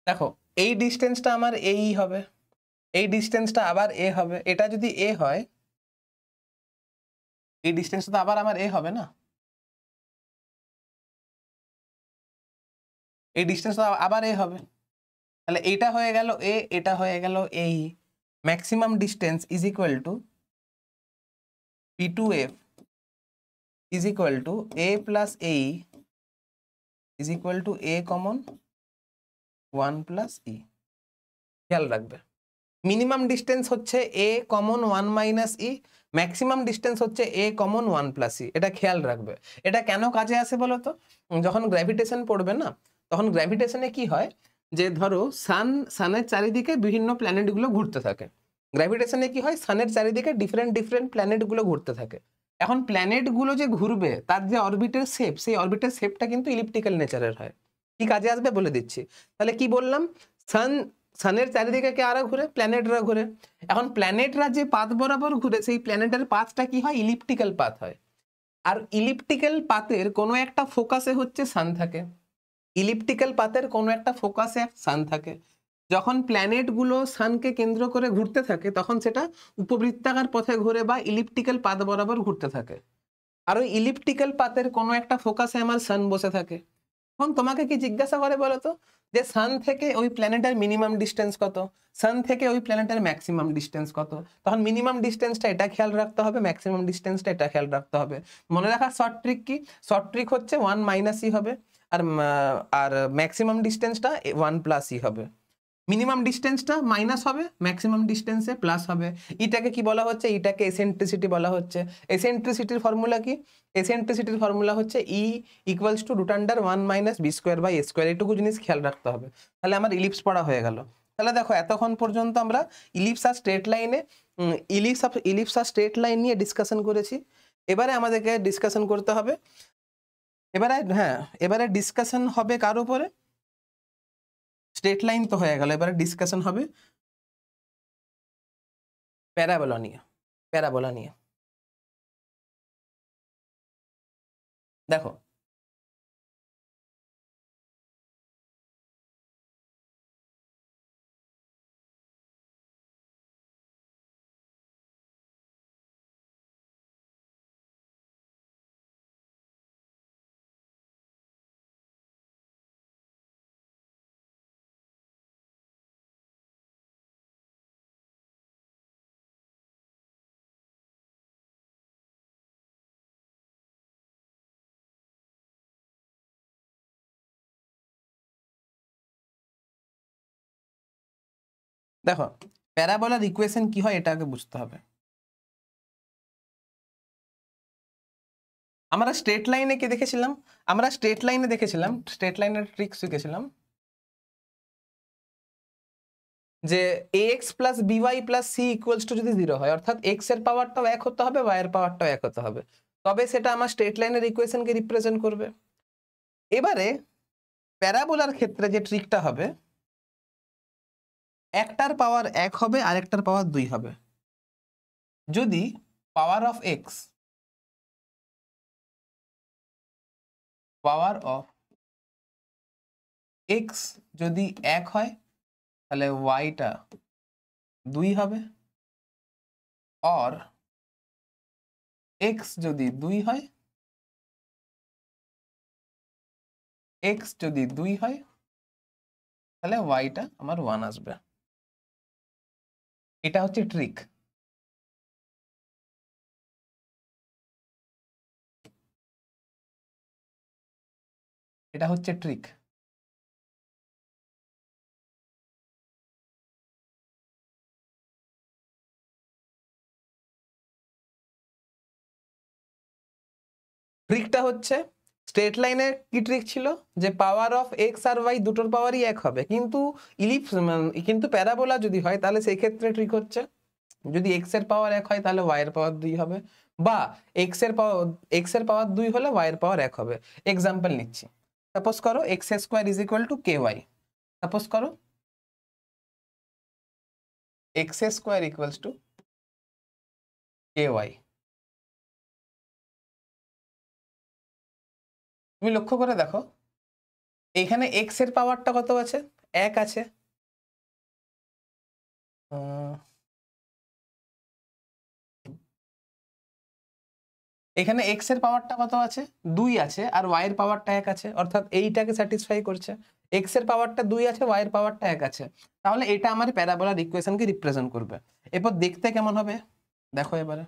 দেখো এই ডিস্টেন্সটা আমার এই হবে, এই ডিস্টেন্সটা আবার এ হবে। এটা যদি এ হয়, এই ডিস্টেন্সটা তো আবার আমার এ হবে না, এই ডিস্টেন্সটা আবার এ হবে। তাহলে এইটা হয়ে গেল এ, এটা হয়ে গেল এই। Maximum distance is equal to P2F is equal to A plus এই is equal to A common 1 plus E. খেয়াল রাখবে মিনিমাম ডিস্টেন্স হচ্ছে A common 1 minus E, maximum distance হচ্ছে এ কমন 1 প্লাস ই। এটা খেয়াল রাখবে। এটা কেন কাজে আসে বলো তো? যখন গ্র্যাভিটেশন পড়বে না, তখন গ্র্যাভিটেশনে কি হয় যে ধরো সানের চারিদিকে বিভিন্ন প্ল্যানেটগুলো ঘুরতে থাকে। গ্র্যাভিটেশনে কি হয়, সানের চারিদিকে ডিফারেন্ট ডিফারেন্ট প্ল্যানেটগুলো ঘুরতে থাকে। এখন প্ল্যানেটগুলো যে ঘুরবে তার যে অরবিটের শেপ, সেই অরবিটের শেপটা কিন্তু ইলিপ্টিক্যাল নেচারের হয়। কি কাজে আসবে বলে দিচ্ছি। তাহলে কি বললাম, সানের চারিদিকে কারা ঘুরে? প্ল্যানেটরা ঘুরে। এখন প্ল্যানেটরা যে পাথ বরাবর ঘুরে সেই প্ল্যানেটের পাথটা কি হয়? ইলিপ্টিক্যাল পাথ হয়। আর ইলিপ্টিক্যাল পাথের কোনো একটা ফোকাসে হচ্ছে সান থাকে, ইলিপ্টিক্যাল পাথের কোনো একটা ফোকাসে সান থাকে। যখন প্ল্যানেটগুলো সানকে কেন্দ্র করে ঘুরতে থাকে তখন সেটা উপবৃত্তাকার পথে ঘুরে বা ইলিপ্টিক্যাল পাথ বরাবর ঘুরতে থাকে। আর ওই ইলিপ্টিক্যাল পাথের কোনো একটা ফোকাসে আমার সান বসে থাকে। এখন তোমাকে কি জিজ্ঞাসা করে বলতো যে সান থেকে ওই প্ল্যানেটের মিনিমাম ডিস্টেন্স কত, সান থেকে ওই প্ল্যানেটের ম্যাক্সিমাম ডিস্টেন্স কত? তখন মিনিমাম ডিস্টেন্সটা এটা খেয়াল রাখতে হবে, ম্যাক্সিমাম ডিস্টেন্সটা এটা খেয়াল রাখতে হবে। মনে রাখার শর্ট ট্রিক কি? শর্ট ট্রিক হচ্ছে 1 মাইনাস ই হবে, আর আর ম্যাক্সিমাম ডিস্টেন্সটা 1 প্লাস ই হবে। মিনিমাম ডিস্টেন্সটা মাইনাস হবে, ম্যাক্সিমাম ডিস্টেন্সে প্লাস হবে। এটাকে কি বলা হচ্ছে? এটাকে এসেন্ট্রিসিটি বলা হচ্ছে। এসেন্ট্রিসিটির ফর্মুলা কি? এসেন্ট্রিসিটির ফর্মুলা হচ্ছে E equals to root under 1 minus B square by A square. এটুকু জিনিস খেয়াল রাখতে হবে। তাহলে আমার ইলিপস পড়া হয়ে গেল। তাহলে দেখো এতক্ষণ পর্যন্ত আমরা ইলিপস আর স্ট্রেট লাইনে ইলিপস আর স্ট্রেট লাইন নিয়ে ডিসকাশন করেছি। এবারে আমাদেরকে ডিসকাশন করতে হবে, এবারে ডিসকাশন হবে কার উপরে? স্ট্রেট লাইন তো হয়ে গেল, এবারে ডিসকাশন হবে প্যারাবোলা নিয়ে। প্যারাবোলা নিয়ে দেখো দেখো প্যারাবোলার ইকুয়েশন কি হয় এটা আগে বুঝতে হবে। আমরা স্ট্রেট লাইনে কি দেখেছিলাম? আমরা স্ট্রেট লাইনে দেখেছিলাম, স্ট্রেট লাইনের ট্রিক শিখেছিলাম যে ax plus by plus c equals to যদি 0 হয়, অর্থাৎ x এর পাওয়ারটাও এক হতে হবে, y এর পাওয়ারটাও এক হতে হবে, তবে সেটা আমার স্ট্রেট লাইনের ইকুয়েশনকে রিপ্রেজেন্ট করবে। এবারে প্যারাবোলার ক্ষেত্রে যে ট্রিকটা হবে, একটার পাওয়ার 1 হবে আর একটার পাওয়ার 2 হবে। যদি পাওয়ার অফ x যদি 1 হয় তাহলে yটা 2 হবে, আর x যদি 2 হয়, তাহলে yটা আমার 1 আসবে। এটা হচ্ছে ট্রিক। এটা হচ্ছে ট্রিক। ট্রিকটা হচ্ছে স্ট্রেট লাইনে কি ট্রিক ছিল যে পাওয়ার অফ এক্স আর ওয়াই দুটোর পাওয়ারই এক হবে, কিন্তু কিন্তু প্যারাবোলা যদি হয় তাহলে সেই ক্ষেত্রে ট্রিক হচ্ছে যদি এক্স এর পাওয়ার এক হয় তাহলে ওয়াই এর পাওয়ার 2 হবে, বা এক্স এর পাওয়ার 2 হলে ওয়াই এর পাওয়ার 1 হবে। এক্সাম্পল নিচ্ছি, সাপোজ করো X square is equal to K Y. Suppose করো X square equals to K Y. তুমি লক্ষ্য করে দেখো এখানে এক্স এর পাওয়ারটা কত আছে, 1 আছে। এখানে এক্স এর পাওয়ারটা কত আছে, 2 আছে, আর ওয়াই এর পাওয়ারটা 1 আছে, অর্থাৎ এইটাকে স্যাটিসফাই করছে। এক্স এর পাওয়ারটা 2 আছে, ওয়াই এর পাওয়ারটা 1 আছে, তাহলে এটা আমার প্যারাবোলার ইকুয়েশনকে রিপ্রেজেন্ট করবে। এরপর দেখতে কেমন হবে দেখো এবারে।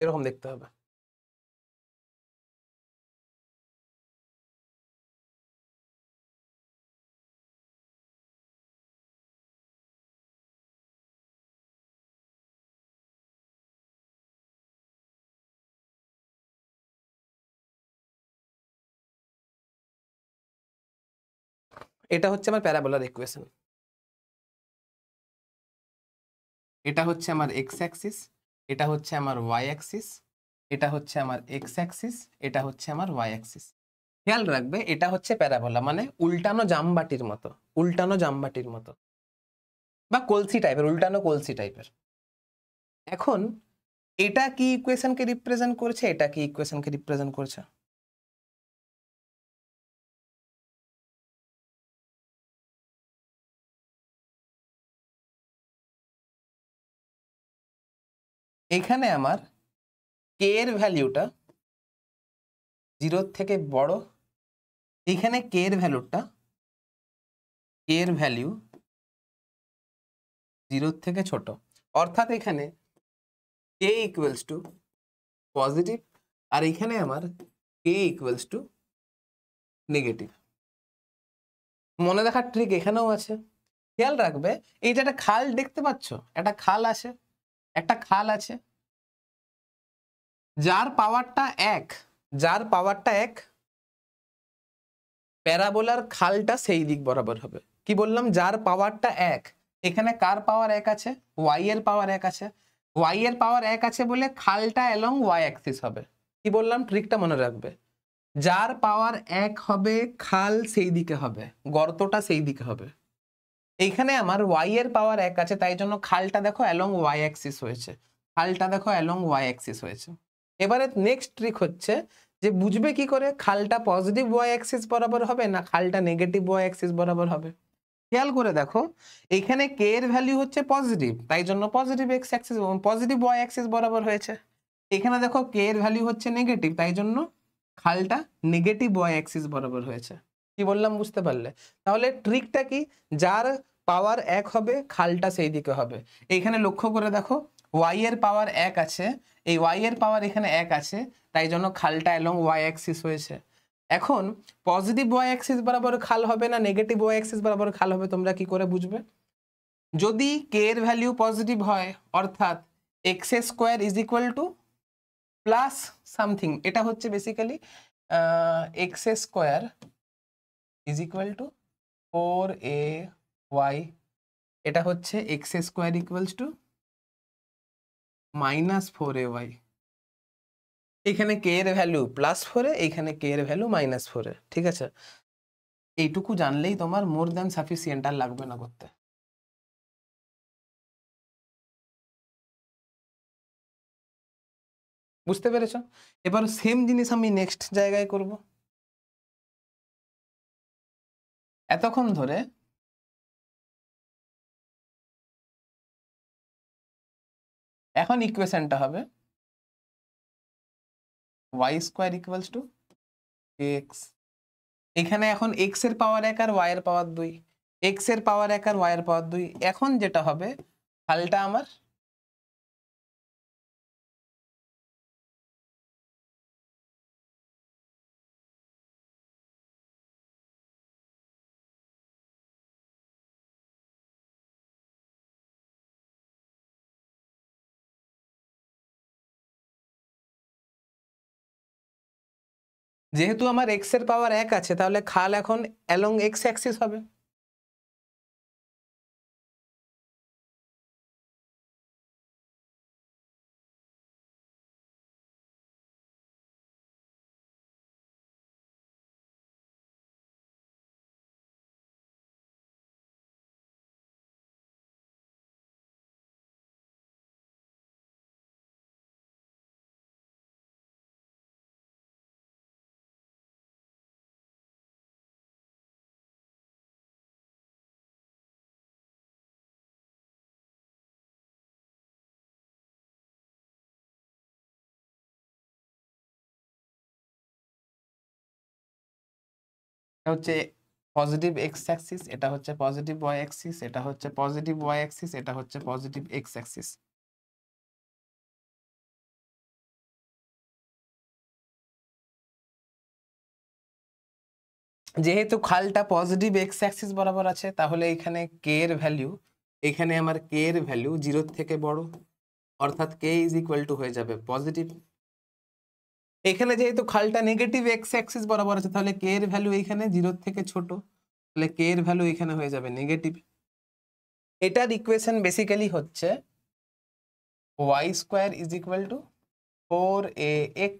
এরকম দেখতে হবে। এটা হচ্ছে আমার প্যারাবোলার ইকুয়েশন, এটা হচ্ছে আমার এক্স অ্যাক্সিস, এটা হচ্ছে আমার ওয়াই অ্যাক্সিস, এটা হচ্ছে আমার এক্স অ্যাক্সিস, এটা হচ্ছে আমার ওয়াই অ্যাক্সিস। খেয়াল রাখবে এটা হচ্ছে প্যারাবোলা, মানে উল্টানো জামবাটির মতো, উল্টানো জামবাটির মতো, বা কলসি টাইপের, উল্টানো কলসি টাইপের। এখন এটা কি ইকুয়েশনকে রিপ্রেজেন্ট করছে, এটা কি ইকুয়েশনকে রিপ্রেজেন্ট করছে? এখানে আমার কে এর ভ্যালুটা 0 থেকে বড়, এখানে কে এর ভ্যালুটা, কে এর ভ্যালু 0 থেকে ছোট, অর্থাৎ এখানে কে ইকুয়ালস টু পজিটিভ, আর এখানে আমার কে ইকুয়ালস টু নেগেটিভ। মনে রাখার ট্রিক এখানেও আছে, খেয়াল রাখবে এই যে একটা খাল দেখতে পাচ্ছ, একটা খাল আছে, একটা খাল আছে, যার পাওয়ারটা 1, যার পাওয়ারটা 1, প্যারাবোলার খালটা সেই দিক বরাবর হবে। কি বললাম, যার পাওয়ারটা 1, এখানে কার পাওয়ার 1 আছে, ওয়াই এর পাওয়ার 1 আছে, ওয়াই এর পাওয়ার 1 আছে বলে খালটা অ্যালং ওয়াই অ্যাক্সিস হবে। কি বললাম, ট্রিকটা মনে রাখবে, যার পাওয়ার 1 হবে খাল সেই দিকে হবে, গর্তটা সেই দিকে হবে। এইখানে আমার ওয়াই এর পাওয়ার 1 আছে, তাই জন্য খালটা দেখো অ্যালং ওয়াই অ্যাক্সিস হয়েছে, খালটা দেখো অ্যালং ওয়াই অ্যাক্সিস হয়েছে। এবারে নেক্সট ট্রিক হচ্ছে যে বুঝবে কি করে খালটা পজিটিভ ওয়াই অ্যাক্সিস বরাবর হবে না খালটা নেগেটিভ ওয়াই অ্যাক্সিস বরাবর হবে। খেয়াল করে দেখো এখানে কে এর ভ্যালু হচ্ছে পজিটিভ, তাই জন্য positive X axis positive Y axis বরাবর হয়েছে। এখানে দেখো কে এর ভ্যালু হচ্ছে নেগেটিভ, তাই জন্য খালটা নেগেটিভ ওয়াই অ্যাক্সিস বরাবর হয়েছে। কি বললাম বুঝতে পারলে? তাহলে ট্রিকটা কি, যার পাওয়ার 1 হবে খালটা সেই দিকে হবে। এখানে লক্ষ্য করে দেখো ওয়াই এর পাওয়ার 1 আছে, এই ওয়াই এর পাওয়ার এখানে 1 আছে, তাই জন্য খালটা অ্যালং ওয়াই অ্যাক্সিস হয়েছে। এখন পজিটিভ ওয়াই অ্যাক্সিস বরাবর খাল হবে না নেগেটিভ ওয়াই অ্যাক্সিস বরাবর খাল হবে, তোমরা কি করে বুঝবে? যদি কে এর ভ্যালু পজিটিভ হয়, অর্থাৎ x square is equal two plus something, এটা হচ্ছে basically x square is equal two 4ay এটা হচ্ছে X square equals two -4ay। এখানে কে এর ভ্যালু +4, এইখানে কে এর ভ্যালু -4। ঠিক আছে, এইটুকু জানলেই তোমার মোর দ্যান সাফিসিয়েন্ট, আর লাগবে না করতে। বুঝতে পেরেছো? এবার সেম জিনিস আমি নেক্সট জায়গায় করব। এতক্ষণ ধরে এখন ইকুয়েশনটা হবে y square equals to x. এখানে এখন এক্স এর পাওয়ার 1 আর y এর পাওয়ার 2, এক্স এর পাওয়ার 1 আর y এর পাওয়ার 2। এখন যেটা হবে, হালটা আমার যেহেতু আমার এক্স এর পাওয়ার 1 আছে, তাহলে খাল এখন অ্যালং এক্স অ্যাক্সিস হবে। এটা হচ্ছে পজিটিভ এক্স অ্যাক্সিস, এটা হচ্ছে পজিটিভ ওয়াই অ্যাক্সিস, এটা হচ্ছে পজিটিভ ওয়াই অ্যাক্সিস, এটা হচ্ছে পজিটিভ এক্স অ্যাক্সিস। যেহেতু খালটা পজিটিভ এক্স অ্যাক্সিস বরাবর আছে, তাহলে এখানে কে এর ভ্যালু, এখানে আমার কে এর ভ্যালু 0 থেকে বড়, অর্থাৎ কে ইজ ইকুয়াল টু হয়ে যাবে পজিটিভ। এখানে যেহেতু খালটা নেগেটিভ এক্স অ্যাক্সিস বরাবর আছে, তাহলে কে এর ভ্যালু এখানে 0 থেকে ছোট, তাহলে কে এর ভ্যালু এখানে হয়ে যাবে নেগেটিভ। এটার ইকুয়েশন বেসিক্যালি হচ্ছে y square is equal two 4ax।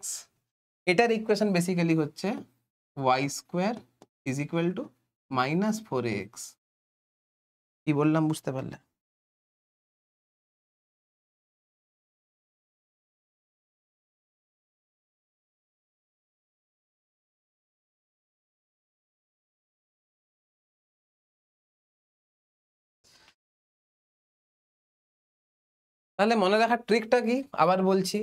এটার ইকুয়েশন বেসিক্যালি হচ্ছে y square is equal two -4ax। কি বললাম বুঝতে পারলে? তাহলে মনে রাখার ট্রিকটা কি আবার বলছি,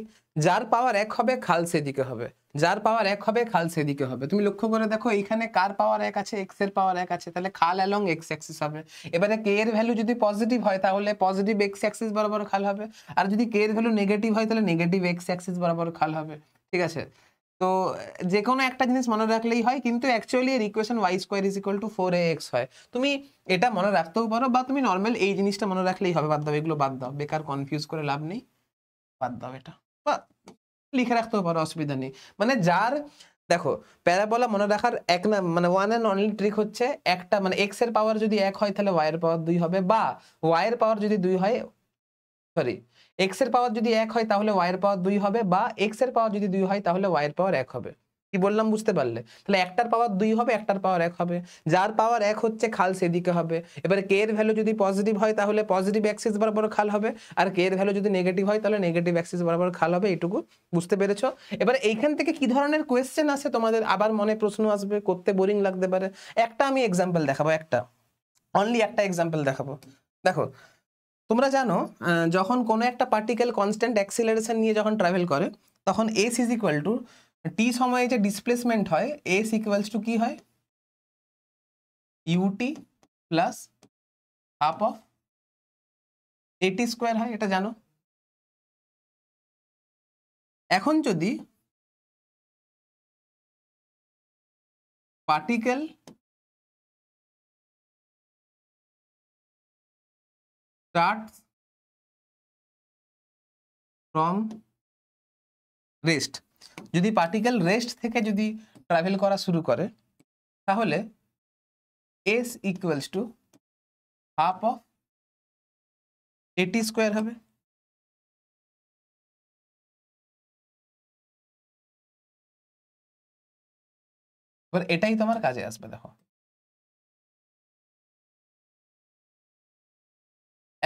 যার পাওয়ার 1 হবে খাল সেদিকে হবে, যার পাওয়ার 1 হবে খাল সেদিকে হবে। তুমি লক্ষ্য করে দেখো, এইখানে কার পাওয়ার 1 আছে, এক্স এর পাওয়ার 1 আছে, তাহলে খাল অ্যালং এক্স অ্যাক্সিস হবে। এবারে কে এর ভ্যালু যদি পজিটিভ হয়, তাহলে পজিটিভ এক্স অ্যাক্সিস বরাবর খাল হবে, আর যদি কে এর ভ্যালু নেগেটিভ হয়, তাহলে নেগেটিভ এক্স অ্যাক্সিস বরাবর খাল হবে। ঠিক আছে, তো যে কোনো একটা জিনিস মনে রাখলেই হয়, কিন্তু অ্যাকচুয়ালি এর equation y square is equal two 4ax হয়। তুমি এটা মনে রাখতেও পারো, বা তুমি নর্মাল এই জিনিসটা মনে রাখলেই হবে। বাদ দাও, এগুলো বাদ দাও, বেকার কনফিউজ করে লাভ নেই, বাদ দাও এটা, বা লিখে রাখতেও পারো, অসুবিধা নেই। মানে যার, দেখো প্যারাবোলা মনে রাখার এক না মানে ওয়ান অ্যান্ড অনলি ট্রিক হচ্ছে, একটা মানে এক্স এর পাওয়ার যদি 1 হয়, তাহলে y এর পাওয়ার 2 হবে, বা y এর পাওয়ার যদি 2 হয়, সরি, এক্স এর পাওয়ার যদি 1 হয়, তাহলে y এর পাওয়ার 2 হবে, বা এক্স এর পাওয়ার যদি 2 হয়, তাহলে y এর পাওয়ার 1 হবে। কি বললাম বুঝতে পারলে? তাহলে একটার পাওয়ার 2 হবে, একটার পাওয়ার 1 হবে। যার পাওয়ার 1 হচ্ছে খাল সেদিকে হবে। এবারে কে এর ভ্যালু যদি পজিটিভ হয়, তাহলে পজিটিভ অ্যাক্সিস বরাবর খাল হবে, আর কে এর ভ্যালু যদি নেগেটিভ হয়, তাহলে নেগেটিভ অ্যাক্সিস বরাবর খাল হবে। এইটুকু বুঝতে পেরেছো? এবারে এইখান থেকে কি ধরনের কোয়েশ্চেন আসে তোমাদের আবার মনে প্রশ্ন আসবে, করতে বোরিং লাগতে পারে। একটা আমি এক্সাম্পল দেখাবো, একটা অনলি একটা এক্সাম্পল দেখাবো। দেখো, তোমরা জানো যখন কোনো একটা পার্টিকেল কনস্ট্যান্ট অ্যাক্সিলারেশন নিয়ে যখন ট্রাভেল করে, তখন এস ইজ ইকুয়াল টু টি সময়ে যে ডিসপ্লেসমেন্ট হয়, এস ইকুয়ালস টু কি হয়, UT plus half of AT square হয়, এটা জানো। এখন যদি পার্টিকেল স্টার্টস ফ্রম রেস্ট, যদি পার্টিকেল রেস্ট থেকে যদি ট্রাভেল করা শুরু করে, তাহলে S equals to half of 80 square হবে। এবার এটাই তোমার কাজে আসবে। দেখো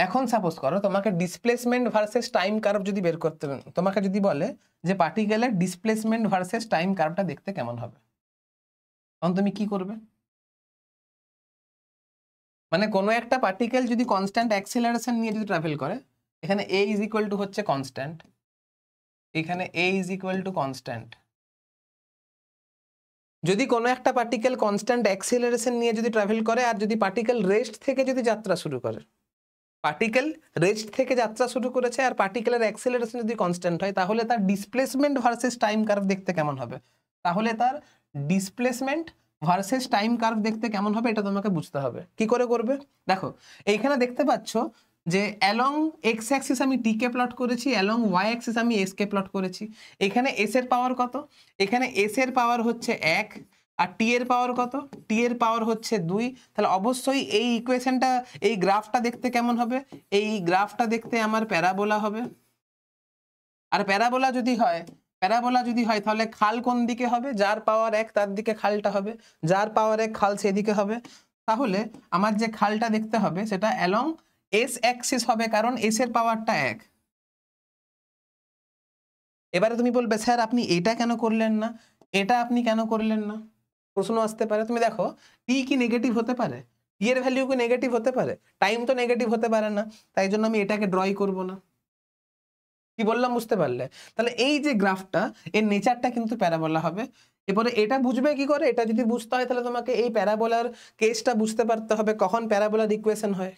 এখন সাপোজ করো তোমাকে ডিসপ্লেসমেন্ট ভার্সেস টাইম কার্ভ যদি বের করতে, তোমাকে যদি বলে যে পার্টিকেলের ডিসপ্লেসমেন্ট ভার্সেস টাইম কার্ভটা দেখতে কেমন হবে, তখন তুমি কি করবে? মানে কোনো একটা পার্টিকেল যদি কনস্ট্যান্ট অ্যাক্সিলারেশন নিয়ে যদি ট্রাভেল করে, এখানে a ইজ ইকুয়াল টু হচ্ছে কনস্ট্যান্ট, এখানে a is equal to constant. যদি কোনো একটা পার্টিকেল কনস্ট্যান্ট অ্যাক্সিলারেশন নিয়ে যদি ট্রাভেল করে আর যদি পার্টিকেল রেস্ট থেকে যদি যাত্রা শুরু করে, পার্টিকেল রেস্ট থেকে যাত্রা শুরু করেছে আর পার্টিকেলের অ্যাক্সিলারেশন যদি কনস্ট্যান্ট হয়, তাহলে তার ডিসপ্লেসমেন্ট ভার্সেস টাইম কার্ভ দেখতে কেমন হবে? তাহলে তার ডিসপ্লেসমেন্ট ভার্সেস টাইম কার্ভ দেখতে কেমন হবে এটা তোমাকে বুঝতে হবে। কি করে করবে? দেখো এইখানে দেখতে পাচ্ছ যে অ্যালং এক্স অ্যাক্সিস আমি টি কে প্লট করেছি, অ্যালং ওয়াই অ্যাক্সিস আমি এস কে প্লট করেছি। এখানে এস এর পাওয়ার কত? এখানে এস এর পাওয়ার হচ্ছে 1 আর টি এর পাওয়ার কত? টি এর পাওয়ার হচ্ছে 2। তাহলে অবশ্যই এই ইকুয়েশনটা, এই গ্রাফটা দেখতে কেমন হবে? এই গ্রাফটা দেখতে আমার প্যারাবোলা হবে। আর প্যারাবোলা যদি হয়, তাহলে খাল কোন দিকে হবে? যার পাওয়ার 1 তার দিকে খালটা হবে, যার পাওয়ার 1 খাল সেদিকে হবে। তাহলে আমার যে খালটা দেখতে হবে সেটা অ্যালং এস অ্যাক্সিস হবে, কারণ এস এর পাওয়ারটা 1। এবারে তুমি বলবে স্যার আপনি এটা কেন করলেন না, এটা আপনি কেন করলেন না? প্রশ্ন আসতে পারে। তুমি দেখো টি কি নেগেটিভ হতে পারে? টি এর ভ্যালু কি নেগেটিভ হতে পারে? টাইম তো নেগেটিভ হতে পারে না, তাই জন্য আমি এটাকে ড্রই করব না। কি বললাম বুঝতে পারলে? তাহলে এই যে গ্রাফটা, এর নেচারটা কিন্তু প্যারাবোলা হবে। এরপরে এটা বুঝবে কি করে? এটা যদি বুঝতে হয় তাহলে তোমাকে এই প্যারাবোলার কেসটা বুঝতে পারতে হবে, কখন প্যারাবোলার ইকুয়েশন হয়।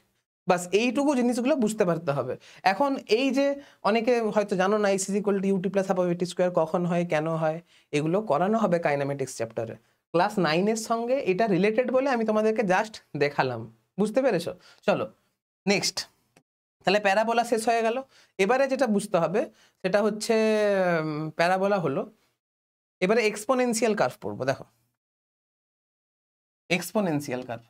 বাস এইটুকু জিনিসগুলো বুঝতে পারতে হবে। এখন এই যে অনেকে হয়তো জানো না S equal to UT plus half of AT square কখন হয়, কেন হয়, এগুলো করানো হবে কাইনেমেটিক্স চ্যাপ্টারে। ক্লাস 9-এর সঙ্গে এটা রিলেটেড বলে আমি তোমাদেরকে জাস্ট দেখালাম। বুঝতে পেরেছো? চলো নেক্সট। তাহলে প্যারাবোলা শেষ হয়ে গেল। এবারে যেটা বুঝতে হবে সেটা হচ্ছে প্যারাবোলা হলো, এবারে এক্সপোনেনশিয়াল কার্ভ পড়বো। দেখো এক্সপোনেনশিয়াল কার্ভ,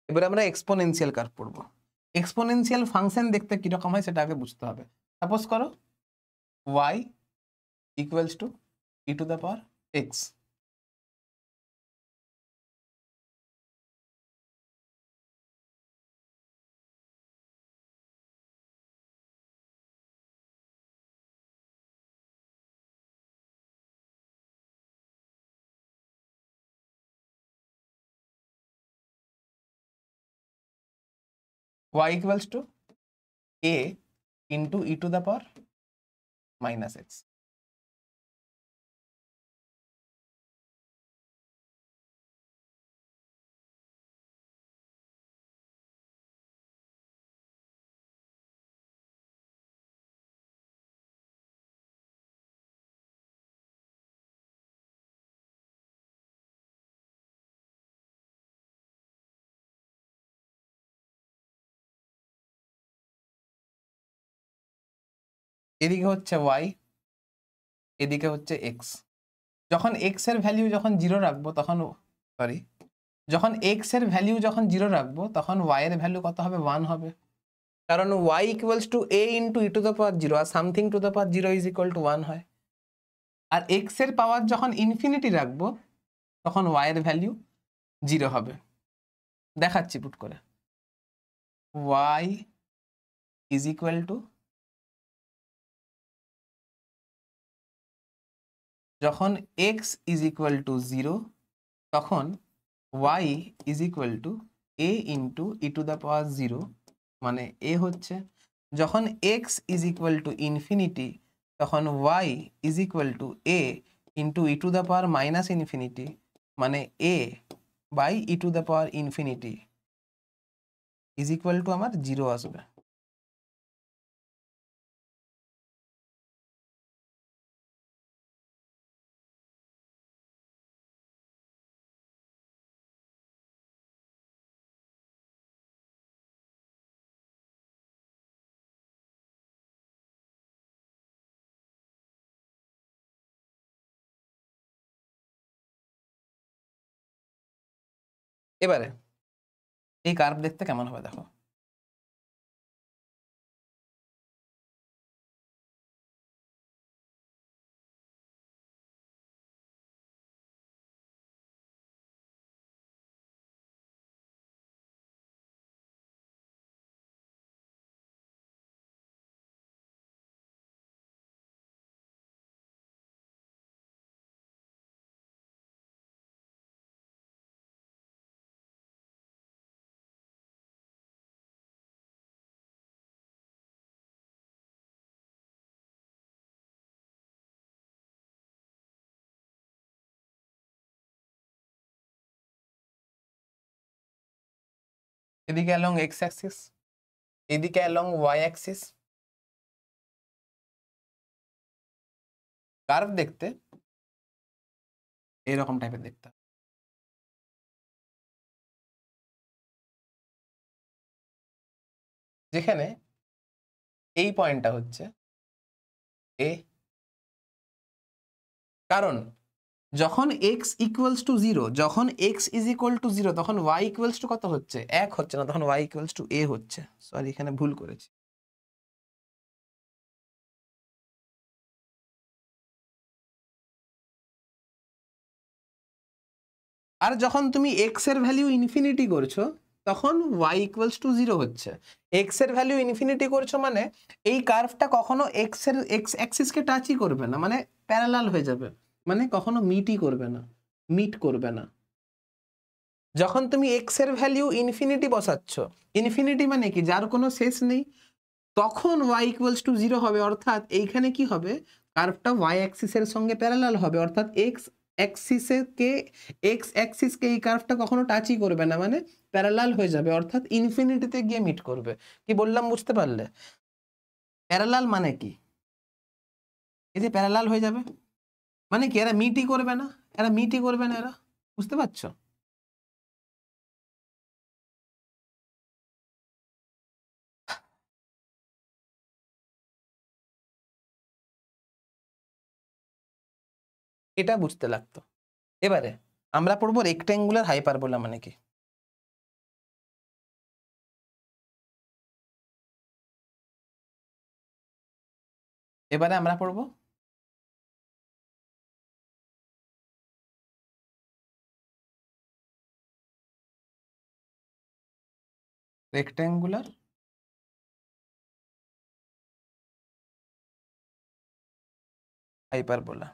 এবারে আমরা এক্সপোনেনশিয়াল কার্ভ পড়বো। এক্সপোনেনশিয়াল ফাংশন দেখতে কিরকম হয় সেটা আগে বুঝতে হবে। সাপোজ করো y equals two e to the power x, y equals to a into e to the power minus x। এদিকে হচ্ছে y, এদিকে হচ্ছে x। যখন x এর ভ্যালু যখন 0 রাখবো তখন, সরি, যখন x এর ভ্যালু যখন 0 রাখবো তখন y এর ভ্যালু কত হবে? 1 হবে। কারণ y equals to a into e to the power 0 আর something to the power 0 is equal to 1 হয়। আর x এর পাওয়ার যখন ইনফিনিটি রাখবো তখন y এর ভ্যালু 0 হবে। দেখাচ্ছি পুট করে। y ইজ ইকুয়াল টু, যখন x ইজ ইকুয়াল টু 0 তখন y is equal to A into E to the power 0, মানে এ হচ্ছে যখন X is equal to infinity তখন Y is equal to A into E to the power minus infinity, মানে A by E to the power infinity is equal to আমার 0 আসবে। এবারে এই curve দেখতে কেমন হবে দেখো। এদিকে অ্যালং এক্স অ্যাক্সিস, এদিকে অ্যালং ওয়াই অ্যাক্সিস। কার্ভ দেখতে এরকম টাইপের দেখতে হবে। যেখানে এই পয়েন্টটা হচ্ছে এ, কারণ যখন এক্স ইকুয়ালস টু 0, যখন এক্স ইজ ইকুয়াল টু 0 তখন ওয়াই ইকুয়ালস টু কত হচ্ছে, 1 হচ্ছে না, তখন ওয়াই ইকুয়ালস টু এ হচ্ছে। সরি, এখানে ভুল করেছি। আর যখন তুমি এক্স এর ভ্যালু ইনফিনিটি করছো তখন ওয়াই ইকুয়ালস টু 0 হচ্ছে। এক্স এর ভ্যালু ইনফিনিটি করছো মানে এই কার্ভটা কখনো এক্স এর এক্স অ্যাক্সিসকে টাচই করবে না, মানে প্যারালাল হয়ে যাবে, মানে কখনো মিটই করবে না, মিট করবে না। যখন তুমি এক্স এর ভ্যালু ইনফিনিটি বসাচ্ছ, ইনফিনিটি মানে কি, যার কোনো শেষ নেই, তখন ওয়াই ইকুয়ালস টু 0 হবে। অর্থাৎ এইখানে কি হবে, কার্ভটা ওয়াই অ্যাক্সিসের সঙ্গে প্যারালাল হবে, অর্থাৎ এক্স অ্যাক্সিসকে এই কার্ভটা কখনো টাচই করবে না, মানে প্যারালাল হয়ে যাবে, অর্থাৎ ইনফিনিটিতে গিয়ে মিট করবে। কি বললাম বুঝতে পারলে? প্যারালাল মানে কি, এই যে প্যারালাল হয়ে যাবে মানে কি, এরা মিটই করবে না, এরা মিটই করবে না, এরা, বুঝতে পারছো? এটা বুঝতে লাগতো। এবারে আমরা পড়বো রেক্ট্যাঙ্গুলার হাইপারবোলা মানে কি। এবারে আমরা পড়বো রেক্ট্যাঙ্গুলার হাইপারবোলা।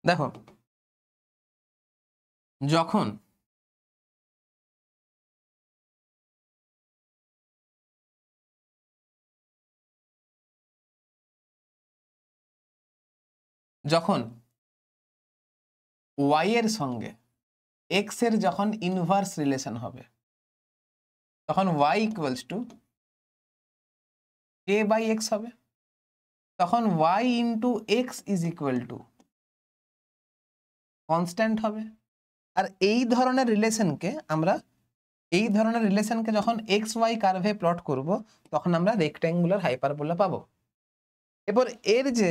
দেখো, যখন যখন ওয়াই এর সঙ্গে এক্স এর যখন ইনভার্স রিলেশন হবে তখন Y equals to K by X হবে। তখন Y into X is equal to constant হবে। আর এই ধরনের রিলেশনকে যখন এক্স ওয়াই কার্ভে প্লট করব তখন আমরা রেক্ট্যাঙ্গুলার হাইপারবোলা পাবো। এরপর এর যে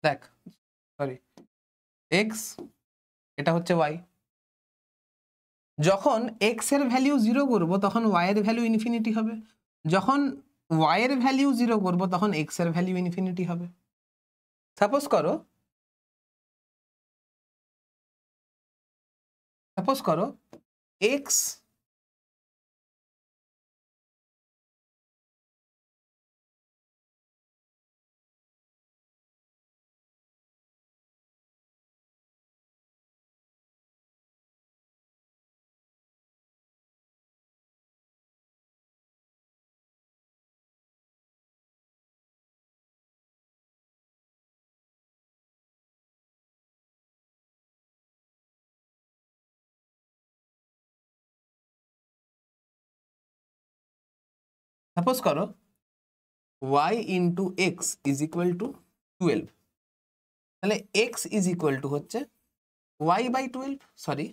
দেখ, সরি, এক্স, এটা হচ্ছে ওয়াই। যখন এক্স এর ভ্যালু 0 করব তখন ওয়াই এর ভ্যালু ইনফিনিটি হবে, যখন ওয়াই এর ভ্যালু 0 করব তখন এক্স এর ভ্যালু ইনফিনিটি হবে। সাপোজ করো এক্স সাপোজ করো y into X is equal to 12, তাহলে এক্স ইজ ইকুয়াল টু হচ্ছে y by 12, sorry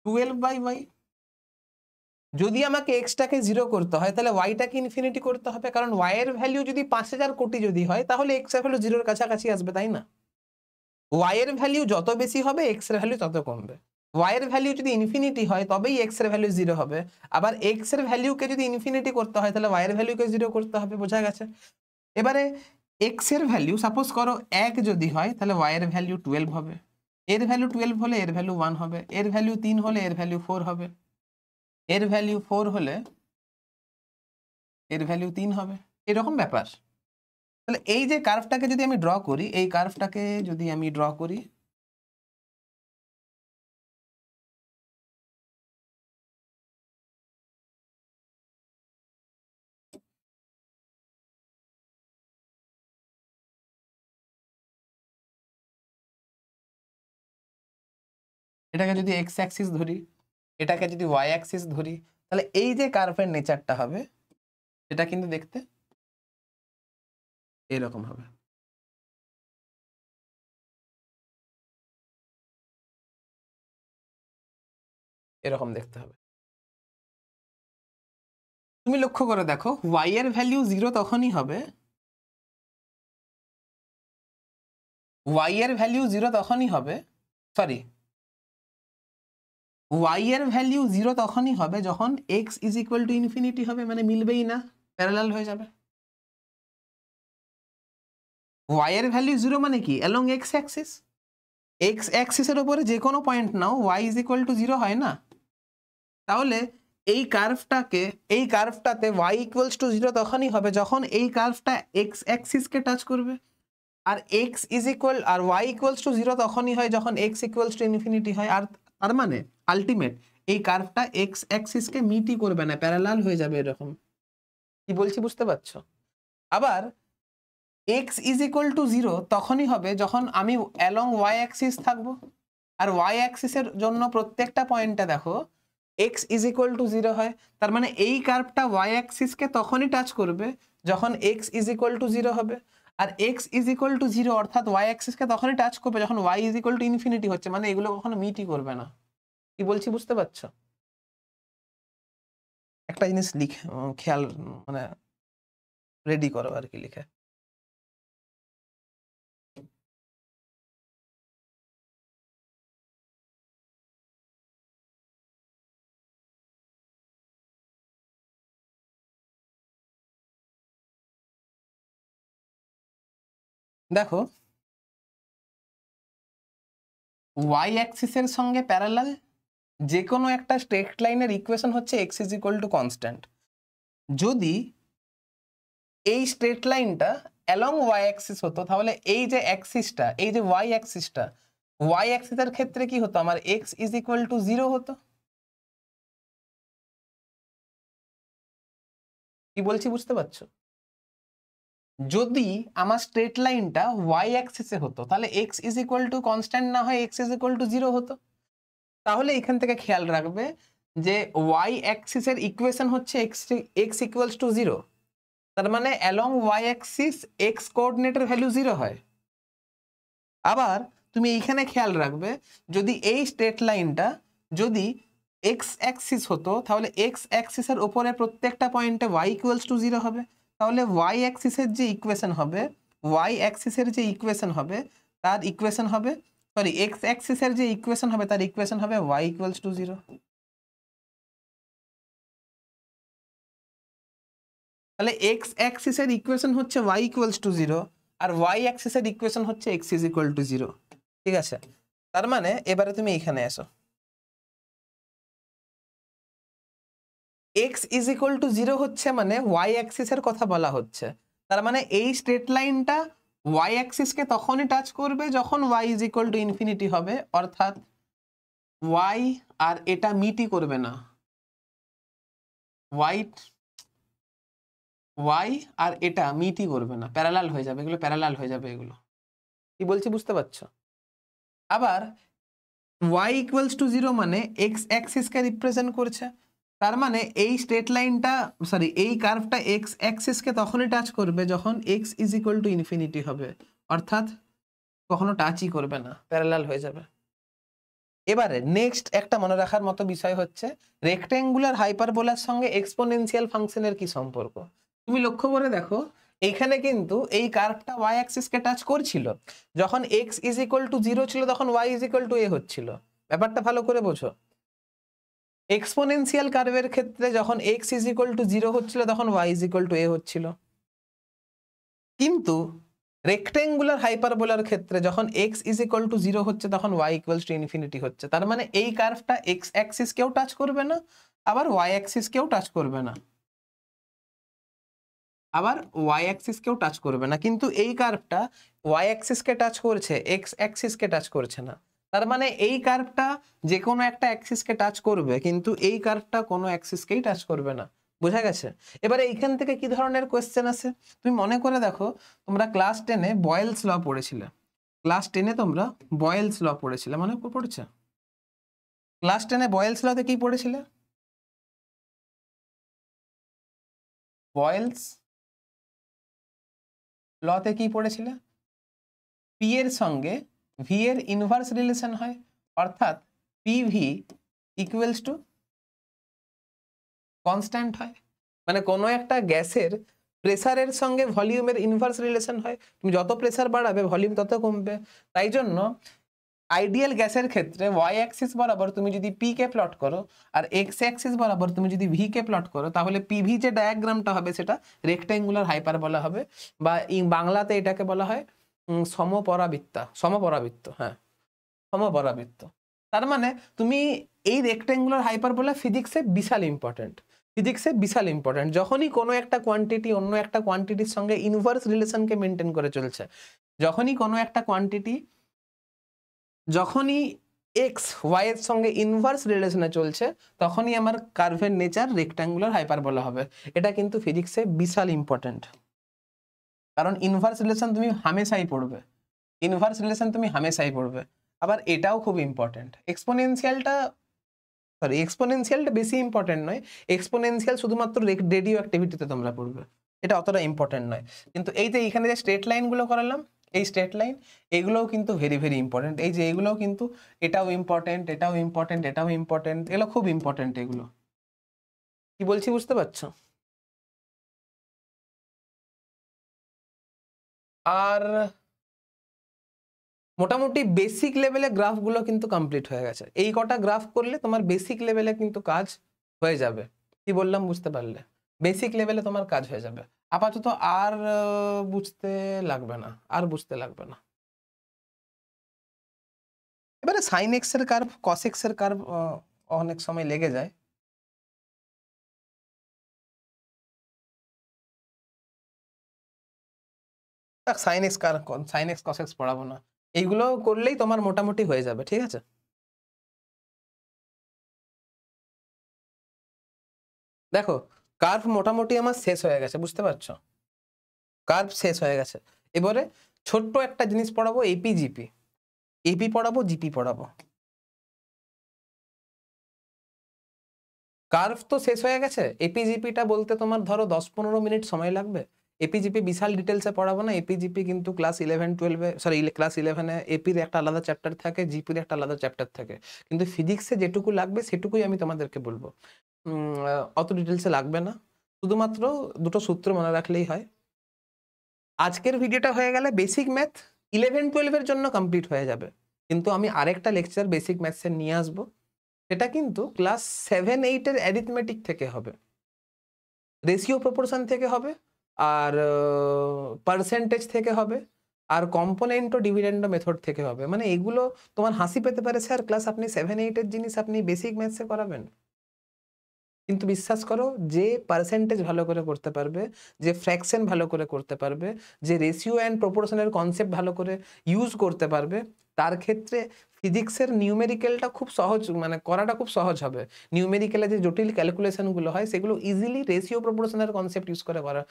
12 by y। যদি আমাকে এক্সটাকে 0 করতে হয় তাহলে ওয়াইটাকে ইনফিনিটি করতে হবে, কারণ y এর ভ্যালু যদি 5000 কোটি যদি হয় তাহলে এক্স এর ভ্যালু 0 এর কাছাকাছি আসবে, তাই না? y এর ভ্যালু যত বেশি হবে এক্স এর ভ্যালু তত কমবে। y এর ভ্যালু যদি ইনফিনিটি হয় তবেই এক্স এর ভ্যালু 0 হবে, আবার এক্স এর ভ্যালুকে যদি ইনফিনিটি করতে হয় তাহলে y এর ভ্যালুকে 0 করতে হবে। বোঝা গেছে? এবারে এক্স এর ভ্যালু সাপোজ করো 1 যদি হয় তাহলে y এর ভ্যালু 12 হবে, এর ভ্যালু 12 হলে এর ভ্যালু 1 হবে, এর ভ্যালু 3 হলে এর ভ্যালু 4 হবে, এর ভ্যালু 4 হলে এর ভ্যালু 3 হবে, এরকম ব্যাপার। তাহলে এই যে কার্ভটাকে যদি আমি ড্র করি, এই কার্ভটাকে যদি আমি ড্র করি, এটাকে যদি এক্স অ্যাক্সিস ধরি, এটাকে যদি ওয়াই অ্যাক্সিস ধরি, তাহলে এই যে কার্ভের নেচারটা হবে সেটা কিন্তু দেখতে এরকম হবে। এরকম দেখতে হবে। তুমি লক্ষ্য করে দেখো y এর ভ্যালু 0 তখনই হবে, y এর ভ্যালু 0 তখনই হবে, সরি y এর ভ্যালু 0 তখনই হবে যখন x is equal to infinity হবে, মানে মিলবেই না, প্যারালাল হয়ে যাবে। y এর ভ্যালু 0 মানে কি, অ্যালং x অ্যাক্সিস, x অ্যাক্সিসের উপরে যে কোনো point now y is equal to 0 হয় না? তাহলে এই কার্ভটাতে y ইকুয়ালস টু 0 তখনই হবে যখন এই কার্ভটা x অ্যাক্সিসকে টাচ করবে, আর x ইজ ইকুয়াল আর y ইকুয়ালস টু 0 তখনই হয় যখন x ইকুয়ালস টু ইনফিনিটি হয়। আর তার মানে আলটিমেট এই কার্ভটা x অ্যাক্সিসকে মিটই করবে না, প্যারালাল হয়ে যাবে। এরকম কি বলছি বুঝতে পারছো? আবার x ইজ ইকুয়াল টু 0 তখনই হবে যখন আমি অ্যালং y অ্যাক্সিস থাকবো, আর y অ্যাক্সিসের জন্য প্রত্যেকটা পয়েন্টে দেখো x ইজ ইকুয়াল টু 0 হয়। তার মানে এই কার্ভটা y অ্যাক্সিসকে তখনই টাচ করবে যখন x ইজ ইকুয়াল টু 0 হবে, আর x ইজ ইকুয়াল টু 0 অর্থাৎ y অ্যাক্সিসকে তখনই টাচ করবে যখন y is equal to infinity হচ্ছে, মানে এগুলো কখনো মিটই করবে না। কি বলছি বুঝতে পারছো? একটা জিনিস লিখে খেয়াল, মানে রেডি করো আর কি লিখে। দেখো ওয়াই অ্যাক্সিসের সঙ্গে প্যারালাল যে কোনো একটা স্ট্রেট লাইনের ইকুয়েশন হচ্ছে x is equal to constant. যদি এই স্ট্রেট লাইনটা অ্যালং ওয়াই অ্যাক্সিস হতো তাহলে এই যে অ্যাক্সিসটা, এই যে ওয়াই অ্যাক্সিসটা, ওয়াই অ্যাক্সিসের ক্ষেত্রে কি হতো, আমার এক্স ইজ ইকুয়াল টু 0 হতো। কি বলছি বুঝতে পারছো? যদি আমার স্ট্রেট লাইনটা ওয়াই অ্যাক্সিসে হতো তাহলে X is equal to constant না হয় এক্স ইজ ইকুয়াল টু 0 হতো। তাহলে এখান থেকে খেয়াল রাখবে যে ওয়াই অ্যাক্সিসের ইকুয়েশন হচ্ছে এক্স ইকুয়ালস টু 0, তার মানে অ্যালং ওয়াই অ্যাক্সিস এক্স কোঅর্ডিনেটের ভ্যালু 0 হয়। আবার তুমি এইখানে খেয়াল রাখবে যদি এই স্ট্রেট লাইনটা যদি এক্স অ্যাক্সিস হতো তাহলে এক্স অ্যাক্সিসের উপরে প্রত্যেকটা পয়েন্টে ওয়াই ইকুয়ালস টু 0 হবে। তাহলে ওয়াই অ্যাক্সিসের যে ইকুয়েশন হবে, ওয়াই অ্যাক্সিসের যে ইকুয়েশন হবে তার ইকুয়েশন হবে, সরি এক্স অ্যাক্সিসের যে ইকুয়েশন হবে তার ইকুয়েশন হবে ওয়াই ইকুয়ালস টু 0। তাহলে এক্স অ্যাক্সিসের ইকুয়েশন হচ্ছে ওয়াই ইকুয়ালস টু 0 আর ওয়াই অ্যাক্সিসের ইকুয়েশন হচ্ছে এক্স ইজ ইকুয়াল টু 0। ঠিক আছে, তার মানে এবারে তুমি এখানে এসো, এক্স ইজ ইকুয়াল টু 0 হচ্ছে মানে ওয়াই অ্যাক্সিসের কথা বলা হচ্ছে। তার মানে এই স্ট্রেট লাইনটা ওয়াই অ্যাক্সিসকে তখনই টাচ করবে যখন Y is equal to infinity হবে, অর্থাৎ ওয়াই আর এটা মিটই করবে না, ওয়াই আর এটা মিটই করবে না, প্যারালাল হয়ে যাবে, এগুলো প্যারালাল হয়ে যাবে। এগুলো কি বলছি বুঝতে পারছো? আবার ওয়াই ইকুয়ালস টু 0 মানে এক্স অ্যাক্সিসকে রিপ্রেজেন্ট করছে, তার মানে এই স্ট্রেট লাইনটা সরি এই কার্ভটা এক্স অ্যাক্সিসকে তখনই টাচ করবে যখন X is equal to infinity হবে, অর্থাৎ কখনো টাচই করবে না, প্যারালাল হয়ে যাবে। এবারে নেক্সট একটা মনে রাখার মতো বিষয় হচ্ছে রেক্টেঙ্গুলার হাইপারবোলার সঙ্গে এক্সপোনেনশিয়াল ফাংশনের কি সম্পর্ক। তুমি লক্ষ্য করে দেখো এইখানে কিন্তু এই কার্ভটা ওয়াই অ্যাক্সিসকে টাচ করছিল, যখন এক্স ইজ ইকুয়াল টু 0 ছিল তখন ওয়াই ইজ ইকুয়াল টু এ হচ্ছিল। ব্যাপারটা ভালো করে বোঝো, এক্সপোনেনশিয়াল কার্ভের ক্ষেত্রে যখন এক্স ইজ ইকুয়াল টু 0 হচ্ছিল তখন ওয়াই ইজ ইকুয়াল টু এ হচ্ছিল, কিন্তু রেক্টেঙ্গুলার হাইপারবোলার ক্ষেত্রে যখন এক্স ইজ ইকুয়াল টু 0 হচ্ছে তখন ওয়াই ইকুয়ালস টু ইনফিনিটি হচ্ছে। তার মানে এই কার্ভটা এক্স অ্যাক্সিস কেও টাচ করবে না, আবার ওয়াই অ্যাক্সিস কেও টাচ করবে না, আবার ওয়াই অ্যাক্সিস কেও টাচ করবে না, কিন্তু এই কার্ভটা ওয়াই অ্যাক্সিসকে টাচ করছে, এক্স অ্যাক্সিসকে টাচ করছে না। তার মানে এই কার্ভটা যে কোনো একটা অ্যাক্সিসকে টাচ করবে কিন্তু এই কার্ভটা কোনো অ্যাক্সিসকেই টাচ করবে না। বোঝা গেছে? এবারে এইখান থেকে কি ধরনের কোয়েশ্চেন আছে তুমি মনে করে দেখো, তোমরা ক্লাস 10-এ বয়েলস ল পড়েছিলে, ক্লাস 10-এ তোমরা বয়েলস ল পড়েছিলে, মনে পড়ছে? ক্লাস 10-এ বয়েলস লতে কি পড়েছিলে? বয়েলস লতে কি পড়েছিলে? পি এর সঙ্গে ভি এর ইনভার্স রিলেশন হয়, অর্থাৎ P V equals to constant হয়। মানে কোনো একটা গ্যাসের প্রেসারের সঙ্গে ভলিউমের ইনভার্স রিলেশন হয়, তুমি যত প্রেসার বাড়াবে ভলিউম তত কমবে। তাই জন্য আইডিয়াল গ্যাসের ক্ষেত্রে ওয়াই অ্যাক্সিস বরাবর তুমি যদি পি কে প্লট করো আর এক্স অ্যাক্সিস বরাবর তুমি যদি ভি কে প্লট করো তাহলে পিভি যে ডায়াগ্রামটা হবে সেটা রেক্ট্যাঙ্গুলার হাইপারবোলা হবে, বা বাংলাতে এটাকে বলা হয় সমপরাবৃত্ত, হ্যাঁ সমপরাবৃত্ত। তার মানে তুমি এই রেক্ট্যাঙ্গুলার হাইপারবোলা ফিজিক্সে বিশাল ইম্পর্টেন্ট, যখনই কোনো একটা কোয়ান্টিটি অন্য একটা কোয়ান্টিটির সঙ্গে ইনভার্স রিলেশনকে মেনটেন করে চলছে, যখনই কোনো একটা কোয়ান্টিটি যখনই এক্স ওয়াই এর সঙ্গে ইনভার্স রিলেশনে চলছে তখনই আমার কার্ভের নেচার রেক্ট্যাঙ্গুলার হাইপারবোলা হবে। এটা কিন্তু ফিজিক্সে বিশাল ইম্পর্টেন্ট, কারণ ইনভার্স রিলেশন তুমি হামেশাই পড়বে, আবার এটাও খুব ইম্পর্টেন্ট। এক্সপোনেনশিয়ালটা বেশি ইম্পর্টেন্ট নয়, এক্সপোনেনশিয়াল শুধুমাত্র রেডিও অ্যাক্টিভিটিতে তোমরা পড়বে, এটা অতটা ইম্পর্টেন্ট নয়। কিন্তু এই যে এখানে যে স্ট্রেট লাইনগুলো করালাম, এই স্ট্রেট লাইন এগুলোও কিন্তু ভেরি ভেরি ইম্পর্টেন্ট। এই যে এগুলোও কিন্তু এটাও ইম্পর্টেন্ট, এগুলো খুব ইম্পর্টেন্ট। এগুলো কি বলছি বুঝতে পারছো? আর মোটামুটি বেসিক লেভেলে গ্রাফগুলো কিন্তু কমপ্লিট হয়ে গেছে। এই কটা গ্রাফ করলে তোমার বেসিক লেভেলে কিন্তু কাজ হয়ে যাবে। কি বললাম বুঝতে পারলে? বেসিক লেভেলে তোমার কাজ হয়ে যাবে। আপাতত আর বুঝতে লাগবে না, আর বুঝতে লাগবে না। এবারে সাইন এক্স এর কার্ভ, কস এক্স এর কার্ভ অনেক সময় লেগে যায়। Sine x sine x cos x পড়াবো না, এইগুলো করলেই তোমার মোটামুটি হয়ে যাবে, ঠিক আছে। দেখো কার্ভ মোটামুটি আমার শেষ হয়ে গেছে, বুঝতে পারছো, কার্ভ শেষ হয়ে গেছে। এবারে ছোট্ট একটা জিনিস পড়াবো, এপি জিপি, এপি পড়াবো, জিপি পড়াবো। কার্ভ তো শেষ হয়ে গেছে, এপিজিপিটা বলতে তোমার ধরো 10-15 মিনিট সময় লাগবে। এপিজিপি বিশাল ডিটেলসে পড়াবো না, এপিজিপি কিন্তু ক্লাস 11-12-এ, সরি ক্লাস 11-এ এপির একটা আলাদা চ্যাপ্টার থাকে, জিপির একটা আলাদা চ্যাপ্টার থাকে, কিন্তু ফিজিক্সে যেটুকু লাগবে সেটুকুই আমি তোমাদেরকে বলবো। অত ডিটেলসে লাগবে না, শুধুমাত্র দুটো সূত্র মনে রাখলেই হয়। আজকের ভিডিওটা হয়ে গেলে বেসিক ম্যাথ 11-12-এর জন্য কমপ্লিট হয়ে যাবে, কিন্তু আমি আরেকটা লেকচার বেসিক ম্যাথসের নিয়ে আসবো, সেটা কিন্তু ক্লাস 7-8-এর অ্যারিথমেটিক থেকে হবে, রেশিও প্রপোর্শন থেকে হবে, আর পার্সেন্টেজ থেকে হবে, আর কম্পোনেন্ট ও ডিভিডেন্ড মেথড থেকে হবে। মানে এগুলো তোমার হাসি পেতে পারে, স্যার ক্লাস আপনি 7-8-এর জিনিস আপনি বেসিক ম্যাথসে করাবেন, কিন্তু বিশ্বাস করো, যে পার্সেন্টেজ ভালো করে করতে পারবে, যে ফ্র্যাকশন ভালো করে করতে পারবে, যে রেশিও অ্যান্ড প্রপোর্শনের কনসেপ্ট ভালো করে ইউজ করতে পারবে, তার ক্ষেত্রে ফিজিক্সের নিউমেরিক্যালটা খুব সহজ, মানে করাটা খুব সহজ হবে। নিউমেরিক্যালে যে জটিল ক্যালকুলেশনগুলো হয় সেগুলো ইজিলি রেশিও প্রপোর্শনের কনসেপ্ট ইউজ করে করা,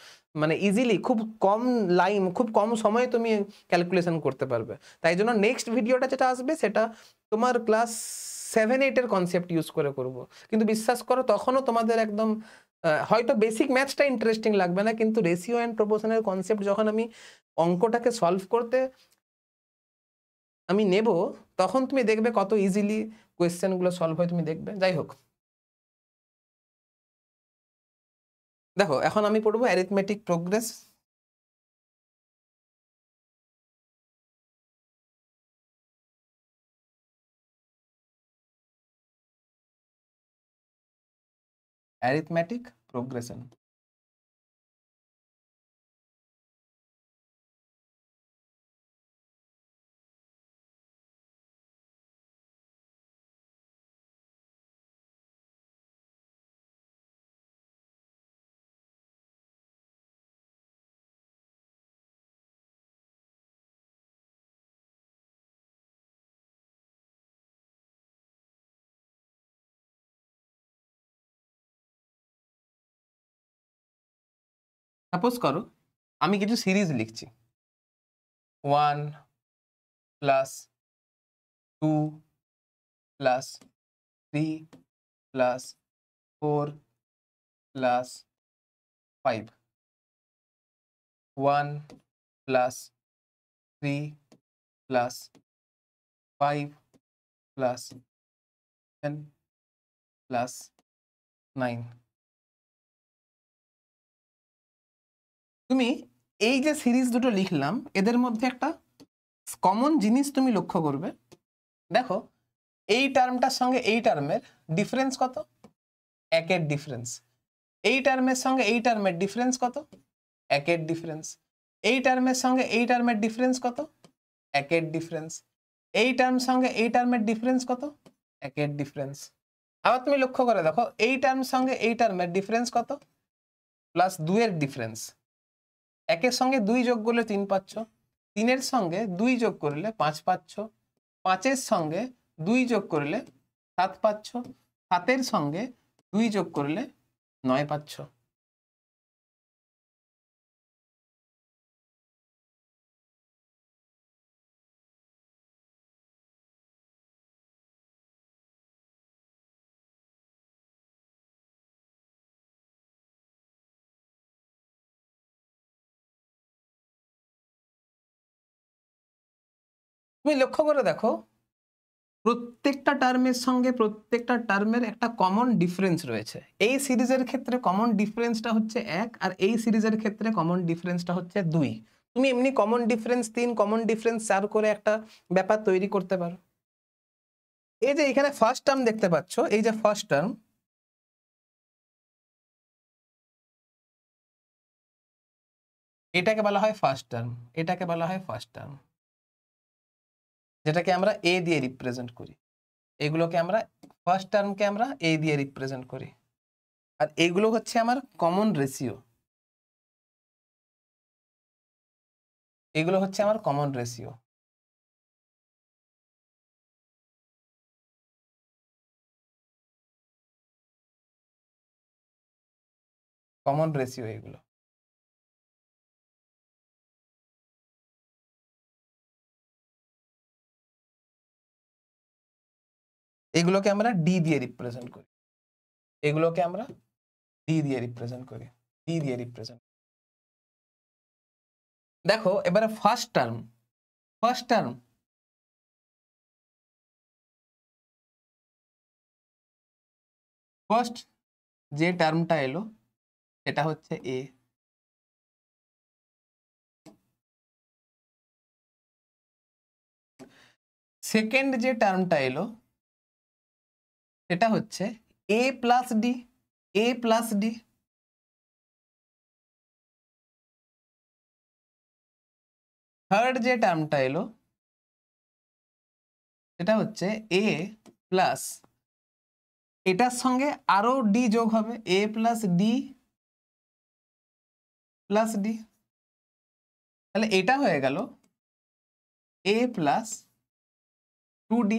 মানে ইজিলি খুব কম লাইন, খুব কম সময়ে তুমি ক্যালকুলেশন করতে পারবে। তাই জন্য নেক্সট ভিডিওটা যেটা আসবে সেটা তোমার ক্লাস 7-8-এর কনসেপ্ট ইউজ করে করব, কিন্তু বিশ্বাস করো তখনও তোমাদের একদম হয়তো বেসিক ম্যাথসটা ইন্টারেস্টিং লাগবে না, কিন্তু রেশিও অ্যান্ড প্রপোর্শনের কনসেপ্ট যখন আমি অঙ্কটাকে সলভ করতে আমি নেব, তখন তুমি দেখবে কত ইজিলি কোয়েশ্চেনগুলো সলভ হয়, তুমি দেখবে। যাই হোক, দেখো এখন আমি পড়বো arithmetic progress. Arithmetic progression. Suppose করো আমি কিছু সিরিজ লিখছি, 1 plus 2 plus 3 plus 4 plus 5, 1 plus 3 plus 5 plus 10 plus 9। তুমি এই যে সিরিজ দুটো লিখলাম এদের মধ্যে একটা কমন জিনিস তুমি লক্ষ্য করবে, দেখো এই টার্মটার সঙ্গে এই টার্মের ডিফারেন্স কত, 1-এর ডিফারেন্স। এই টার্মের সঙ্গে এই টার্মের ডিফারেন্স কত, 1-এর ডিফারেন্স। এই টার্মের সঙ্গে এই টার্মের ডিফারেন্স কত, 1-এর ডিফারেন্স। এই টার্ম সঙ্গে এই টার্মের ডিফারেন্স কত, 1-এর ডিফারেন্স। আবার তুমি লক্ষ্য করে দেখো এই টার্ম সঙ্গে এই টার্মের ডিফারেন্স কত, প্লাস 2-এর ডিফারেন্স। 1-এর সঙ্গে 2 যোগ করলে 3 পাচ্ছ, 3-এর সঙ্গে 2 যোগ করলে 5 পাচ্ছ, 5-এর সঙ্গে 2 যোগ করলে 7 পাচ্ছ, 7-এর সঙ্গে 2 যোগ করলে 9 পাচ্ছ। তুমি লক্ষ্য করে দেখো প্রত্যেকটা টার্মের সঙ্গে প্রত্যেকটা টার্মের একটা কমন ডিফারেন্স রয়েছে। এই সিরিজের ক্ষেত্রে কমন ডিফারেন্সটা হচ্ছে 1, আর এই সিরিজের ক্ষেত্রে কমন ডিফারেন্সটা হচ্ছে 2। তুমি এমনি কমন ডিফারেন্স 3, কমন ডিফারেন্স 4 করে একটা ব্যাপার তৈরি করতে পারো। এই যে এখানে ফার্স্ট টার্ম দেখতে পাচ্ছ, এই যে ফার্স্ট টার্ম, এটাকে বলা হয় ফার্স্ট টার্ম, এটাকে বলা হয় ফার্স্ট টার্ম, যেটাকে আমরা এ দিয়ে রিপ্রেজেন্ট করি। এগুলোকে আমরা ফার্স্ট টার্মকে আমরা এ দিয়ে রিপ্রেজেন্ট করি, আর এগুলো হচ্ছে আমার কমন রেশিও, এগুলো হচ্ছে আমার কমন রেশিও। কমন রেশিও এগুলো। এগুলোকে আমরা ডি দিয়ে রিপ্রেজেন্ট করি, এগুলোকে আমরা ডি দিয়ে রিপ্রেজেন্ট করি, ডি দিয়ে রিপ্রেজেন্ট। দেখো এবারে first term, first term first যে টার্মটা এলো সেটা হচ্ছে এ, সেকেন্ড যে টার্মটা এলো সেটা হচ্ছে এ প্লাস ডি, এ প্লাস ডি। থার্ড যে টার্মটা এলো সেটা হচ্ছে এ প্লাস, এটার সঙ্গে আরো ডি যোগ হবে, এ প্লাস ডি প্লাস ডি, তাহলে এটা হয়ে গেল এ প্লাস 2d।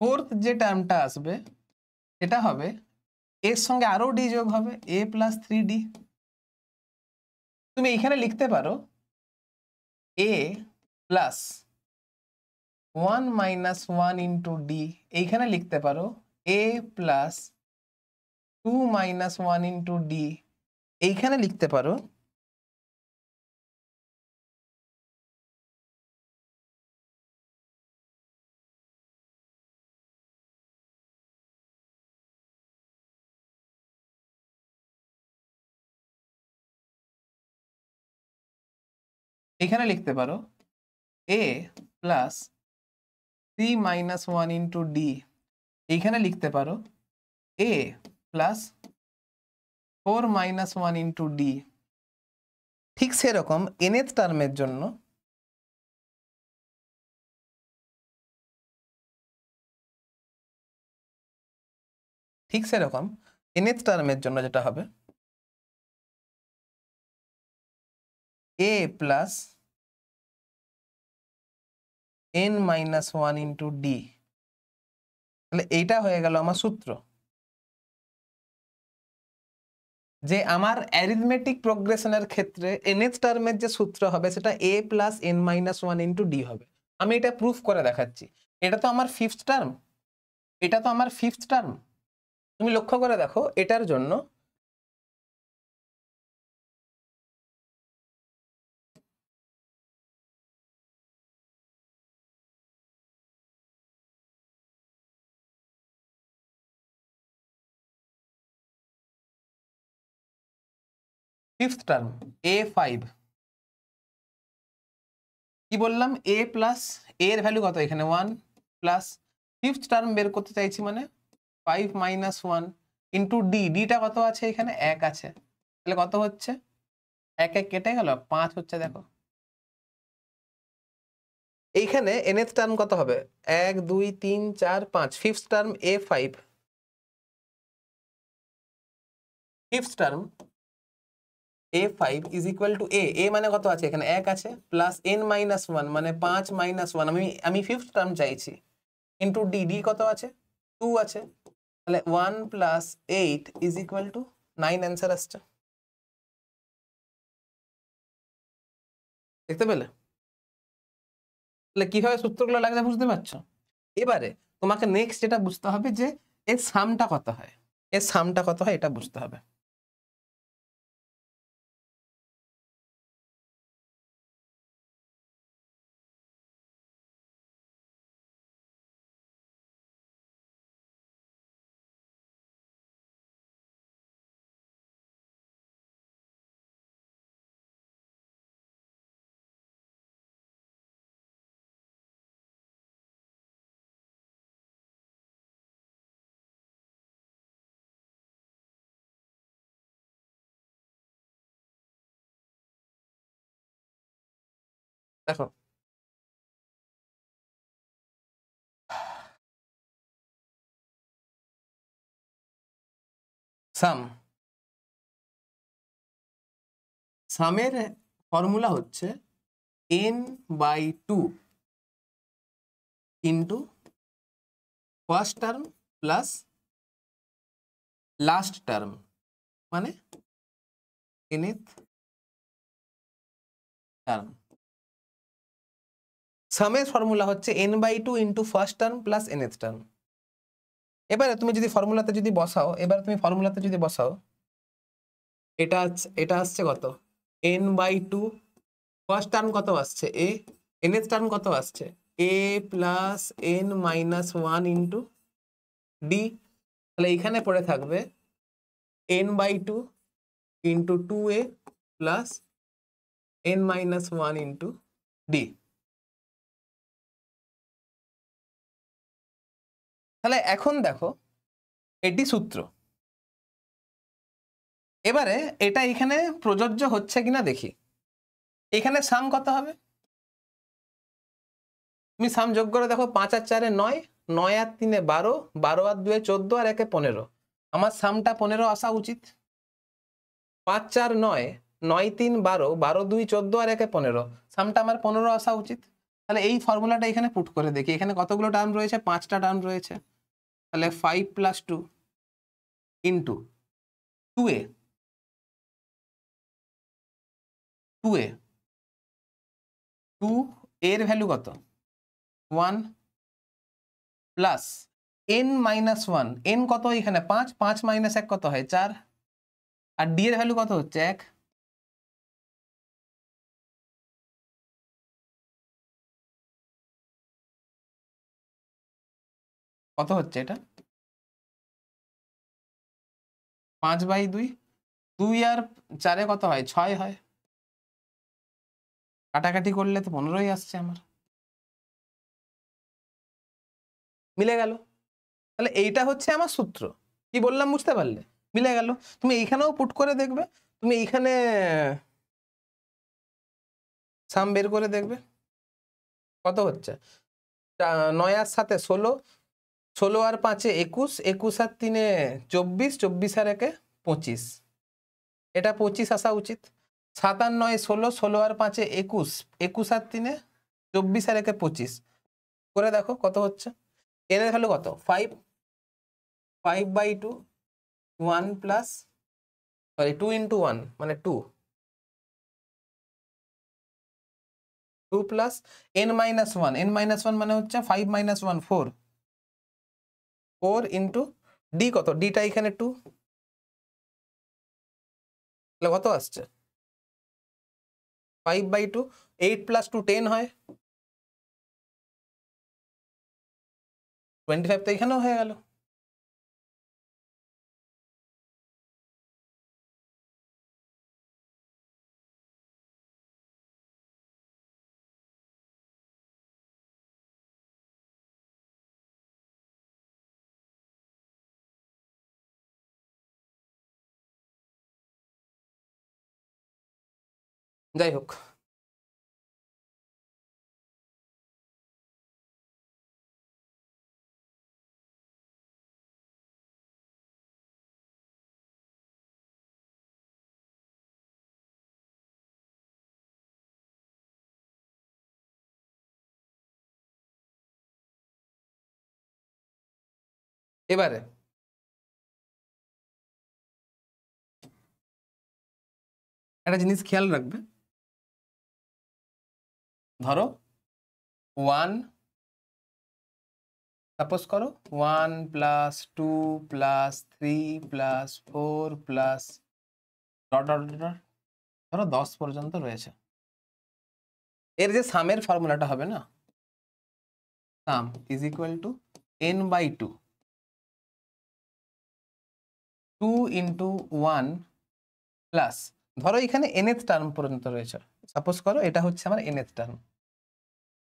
ফোর্থ যে টার্মটা আসবে এটা হবে এর সঙ্গে আরো ডি যোগ হবে, এ প্লাস 3d। তুমি এখানে লিখতে পারো এ প্লাস 1 মাইনাস 1 ইন্টু ডি, এইখানে লিখতে পারো এ প্লাস 2 মাইনাস 1 ইন্টু ডি, এইখানে লিখতে পারো এখানে লিখতে পারো এ প্লাস 3 মাইনাস 1 ইন্টু ডি, এইখানে লিখতে পারো এ প্লাস 4 মাইনাস 1 ইন্টু ডি। ঠিক সেরকম nth টার্মের জন্য ঠিক সেরকম nth টার্মের জন্য যেটা হবে a plus n minus 1 into D. তাহলে এইটা হয়ে গেল আমার সূত্র, যে আমার অ্যারিথমেটিক প্রোগ্রেশনের ক্ষেত্রে nth টার্মের যে সূত্র হবে সেটা a plus n minus 1 into D হবে। আমি এটা প্রুফ করে দেখাচ্ছি। এটা তো আমার ফিফথ টার্ম, এটা তো আমার ফিফথ টার্ম। তুমি লক্ষ্য করে দেখো এটার জন্য ফিফথ টার্ম a5, কি বললাম a প্লাস, এর ভ্যালু কত এখানে 1 প্লাস ফিফথ টার্ম বের করতে চাইছি মানে 5 মাইনাস 1 ইন্টু ডি, ডিটা কত আছে এখানে 1 আছে, তাহলে কত হচ্ছে 1 1 কেটে গেল 5 হচ্ছে। দেখো এইখানে nth টার্ম কত হবে 1 2 3 4 5, fifth term a5, fifth term a5 is equal two a মানে কত আছে এখানে 1 আছে, প্লাস n মাইনাস 1 মানে 5 মাইনাস 1, আমি ফিফথ টার্ম চাইছি, ইন্টু ডি, ডি কত আছে 2 আছে, তাহলে 1 plus 8 is equal two 9 answer আসছে। দেখতে পেলে? তাহলে কিভাবে সূত্রগুলো লাগছে বুঝতে পারছো? এবারে তোমাকে নেক্সট যেটা বুঝতে হবে যে এর সামটা কত হয়, এর সামটা কত হয় এটা বুঝতে হবে। দেখো সাম সামের ফর্মুলা হচ্ছে n/2 into first term plus last term, মানে nth টার্ম। সামের ফর্মুলা হচ্ছে n/2 into first term plus nth term. এবারে তুমি যদি ফর্মুলাতে যদি বসাও, এটা আসছে কত, n/2, ফার্স্ট টার্ম কত আসছে a, nth টার্ম কত আসছে a plus n-1 into d। তাহলে এইখানে পড়ে থাকবে n/2 into 2a plus n-1 into d। তাহলে এখন দেখো এটি সূত্র। এবারে এটা এখানে প্রযোজ্য হচ্ছে কিনা দেখি। এখানে সাম কত হবে, তুমি সাম যোগ করে দেখো, 5 আর 4 9, 9 আর 3 12, 12 আর 2 14 আর 1 15। আমার সামটা 15 আসা উচিত। 5 4 9, 9 3 12, 12 2 14 আর 1 15, সামটা আমার 15 আসা উচিত। তাহলে এই ফর্মুলাটা এখানে পুট করে দেখি। এখানে কতগুলো টার্ম রয়েছে, 5টা টার্ম রয়েছে। তাহলে 5 + 2 ইন্টু 2a 2a 2 এর ভ্যালু কত 1 প্লাস n-1, n কত এখানে 5, 5 - 1 কত হয় 4, আর d এর ভ্যালু কত হচ্ছে 1। কত হচ্ছে এটা 5/2, 2 আর 4 কত হয় 6 হয়, কাটাকাটি করলে তো 15ই আসছে আমার, মিলে গেল। তাহলে এইটা হচ্ছে আমার সূত্র। কি বললাম বুঝতে পারলে, মিলে গেল। তুমি এইখানেও পুট করে দেখবে, তুমি এইখানে সাম বের করে দেখবে কত হচ্ছে। 9 আর 7 16, 16 আর 5 21, 21 আর 3 24, 24 আর 1 25, এটা 25 আসা উচিত। 7 আর 9 16, 16 আর 5 21, 21 আর 3 24 আর 1 25 করে দেখো কত হচ্ছে। এর ভ্যালু কত 5, 5/2, 1 প্লাস, সরি 2 ইন্টু 1 মানে 2, 2 প্লাস n-1, n-1 মানে হচ্ছে 5 - 1 4, 4 ইন্টু d কত, ডিটা এখানে 2, তাহলে কত আসছে 5/2, 8 + 2 10 হয়, 25 তো এখানেও হয়ে গেল। যাই হোক, এবারে একটা জিনিস খেয়াল রাখবে। ধরো 1, সাপোজ করো 1 plus 2 plus 3 plus 4 plus dot dot dot, ধরো 10 পর্যন্ত রয়েছে। এর যে সামের ফর্মুলাটা হবে না, সাম is equal two n/2, 2 into 1 plus, ধরো এখানে nth টার্ম পর্যন্ত রয়েছে। সাপোজ করো এটা হচ্ছে আমার nth টার্ম,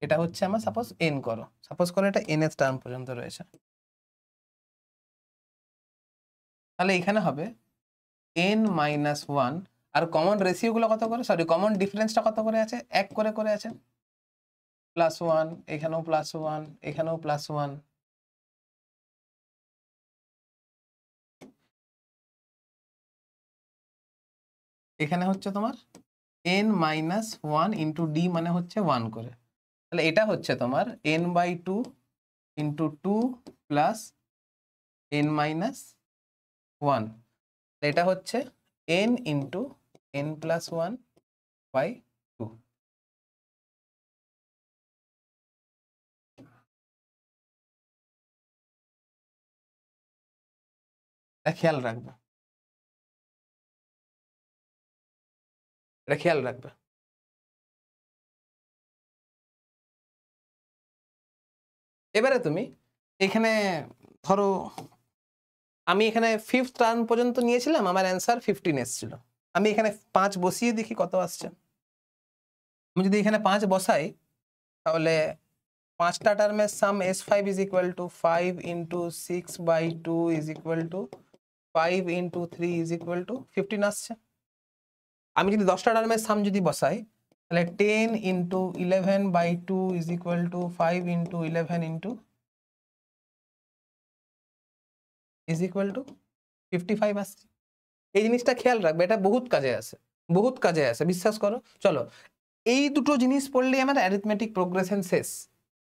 এটা হচ্ছে আমার সাপোজ n করো, সাপোজ করো এটা nth টার্ম পর্যন্ত রয়েছে। তাহলে এখানে হবে n-1, আর কমন রেশিও গুলো কত করে, সরি কমন ডিফারেন্সটা কত করে আছে 1 করে আছে। +1, এখানেও +1, এখানেও +1। এখানে হচ্ছে তোমার n-1 ইন্টু ডি মানে হচ্ছে 1 করে। তাহলে এটা হচ্ছে তোমার n/2 ইন্টু 2 প্লাস n-1। এটা হচ্ছে n ইন্টু n+1/2। এটা খেয়াল রাখবে, এটা খেয়াল রাখবে। এবারে তুমি এখানে ধরো আমি এখানে 5th টার্ম পর্যন্ত নিয়েছিলাম, আমার অ্যান্সার 15 এসেছিল। আমি এখানে 5 বসিয়ে দেখি কত আসছে। আমি যদি এখানে 5 বসাই তাহলে 5টা টার্মের সাম s5 is equal two 5 into 6/2 is equal two 5 into 3 is equal two 15 আসছে। আমি যদি 10টা টার্মের সাম যদি বসাই তাহলে 10 into 11/2 is equal two 5 into 11 into is equal two 55 আসছে। এই জিনিসটা খেয়াল রাখবে, এটা বহুত কাজে আসে, বহুত কাজে আসে, বিশ্বাস করো। চলো এই দুটো জিনিস পড়লেই আমার অ্যারিথমেটিক প্রোগ্রেশন শেষ।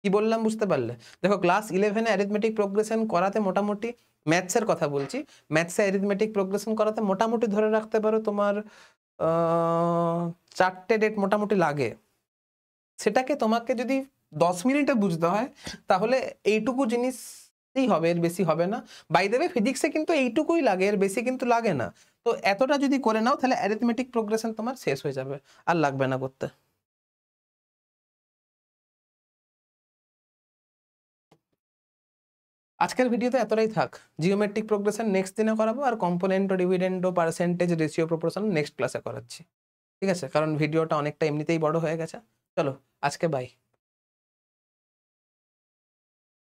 কি বললাম বুঝতে পারলে? দেখো ক্লাস 11-এ অ্যারিথমেটিক প্রোগ্রেশন করাতে মোটামুটি, ম্যাথসের কথা বলছি, ম্যাথসে অ্যারিথমেটিক প্রোগ্রেশন করাতে মোটামুটি ধরে রাখতে পারো তোমার 4টে ডেট মোটামুটি লাগে। সেটাকে তোমাকে যদি 10 মিনিটে বুঝতে হয় তাহলে এইটুকু জিনিসই হবে, এর বেশি হবে না। বাই দ্য ওয়ে ফিজিক্সে কিন্তু এইটুকুই লাগে, এর বেশি কিন্তু লাগে না। তো এতটা যদি করে নাও তাহলে অ্যারিথমেটিক প্রোগ্রেশন তোমার শেষ হয়ে যাবে, আর লাগবে না করতে। আজকের ভিডিওতে এতটাই থাক। জিওমেট্রিক প্রোগ্রেশন নেক্সট দিনে করাবো, আর কম্পোনেন্ট ও ডিভিডেন্ড ও পার্সেন্টেজ রেশিও প্রপোর্শন নেক্সট ক্লাসে করাচ্ছি। ঠিক আছে, কারণ ভিডিওটা অনেকটা এমনিতেই বড় হয়ে গেছে। চলো আজকে বাই।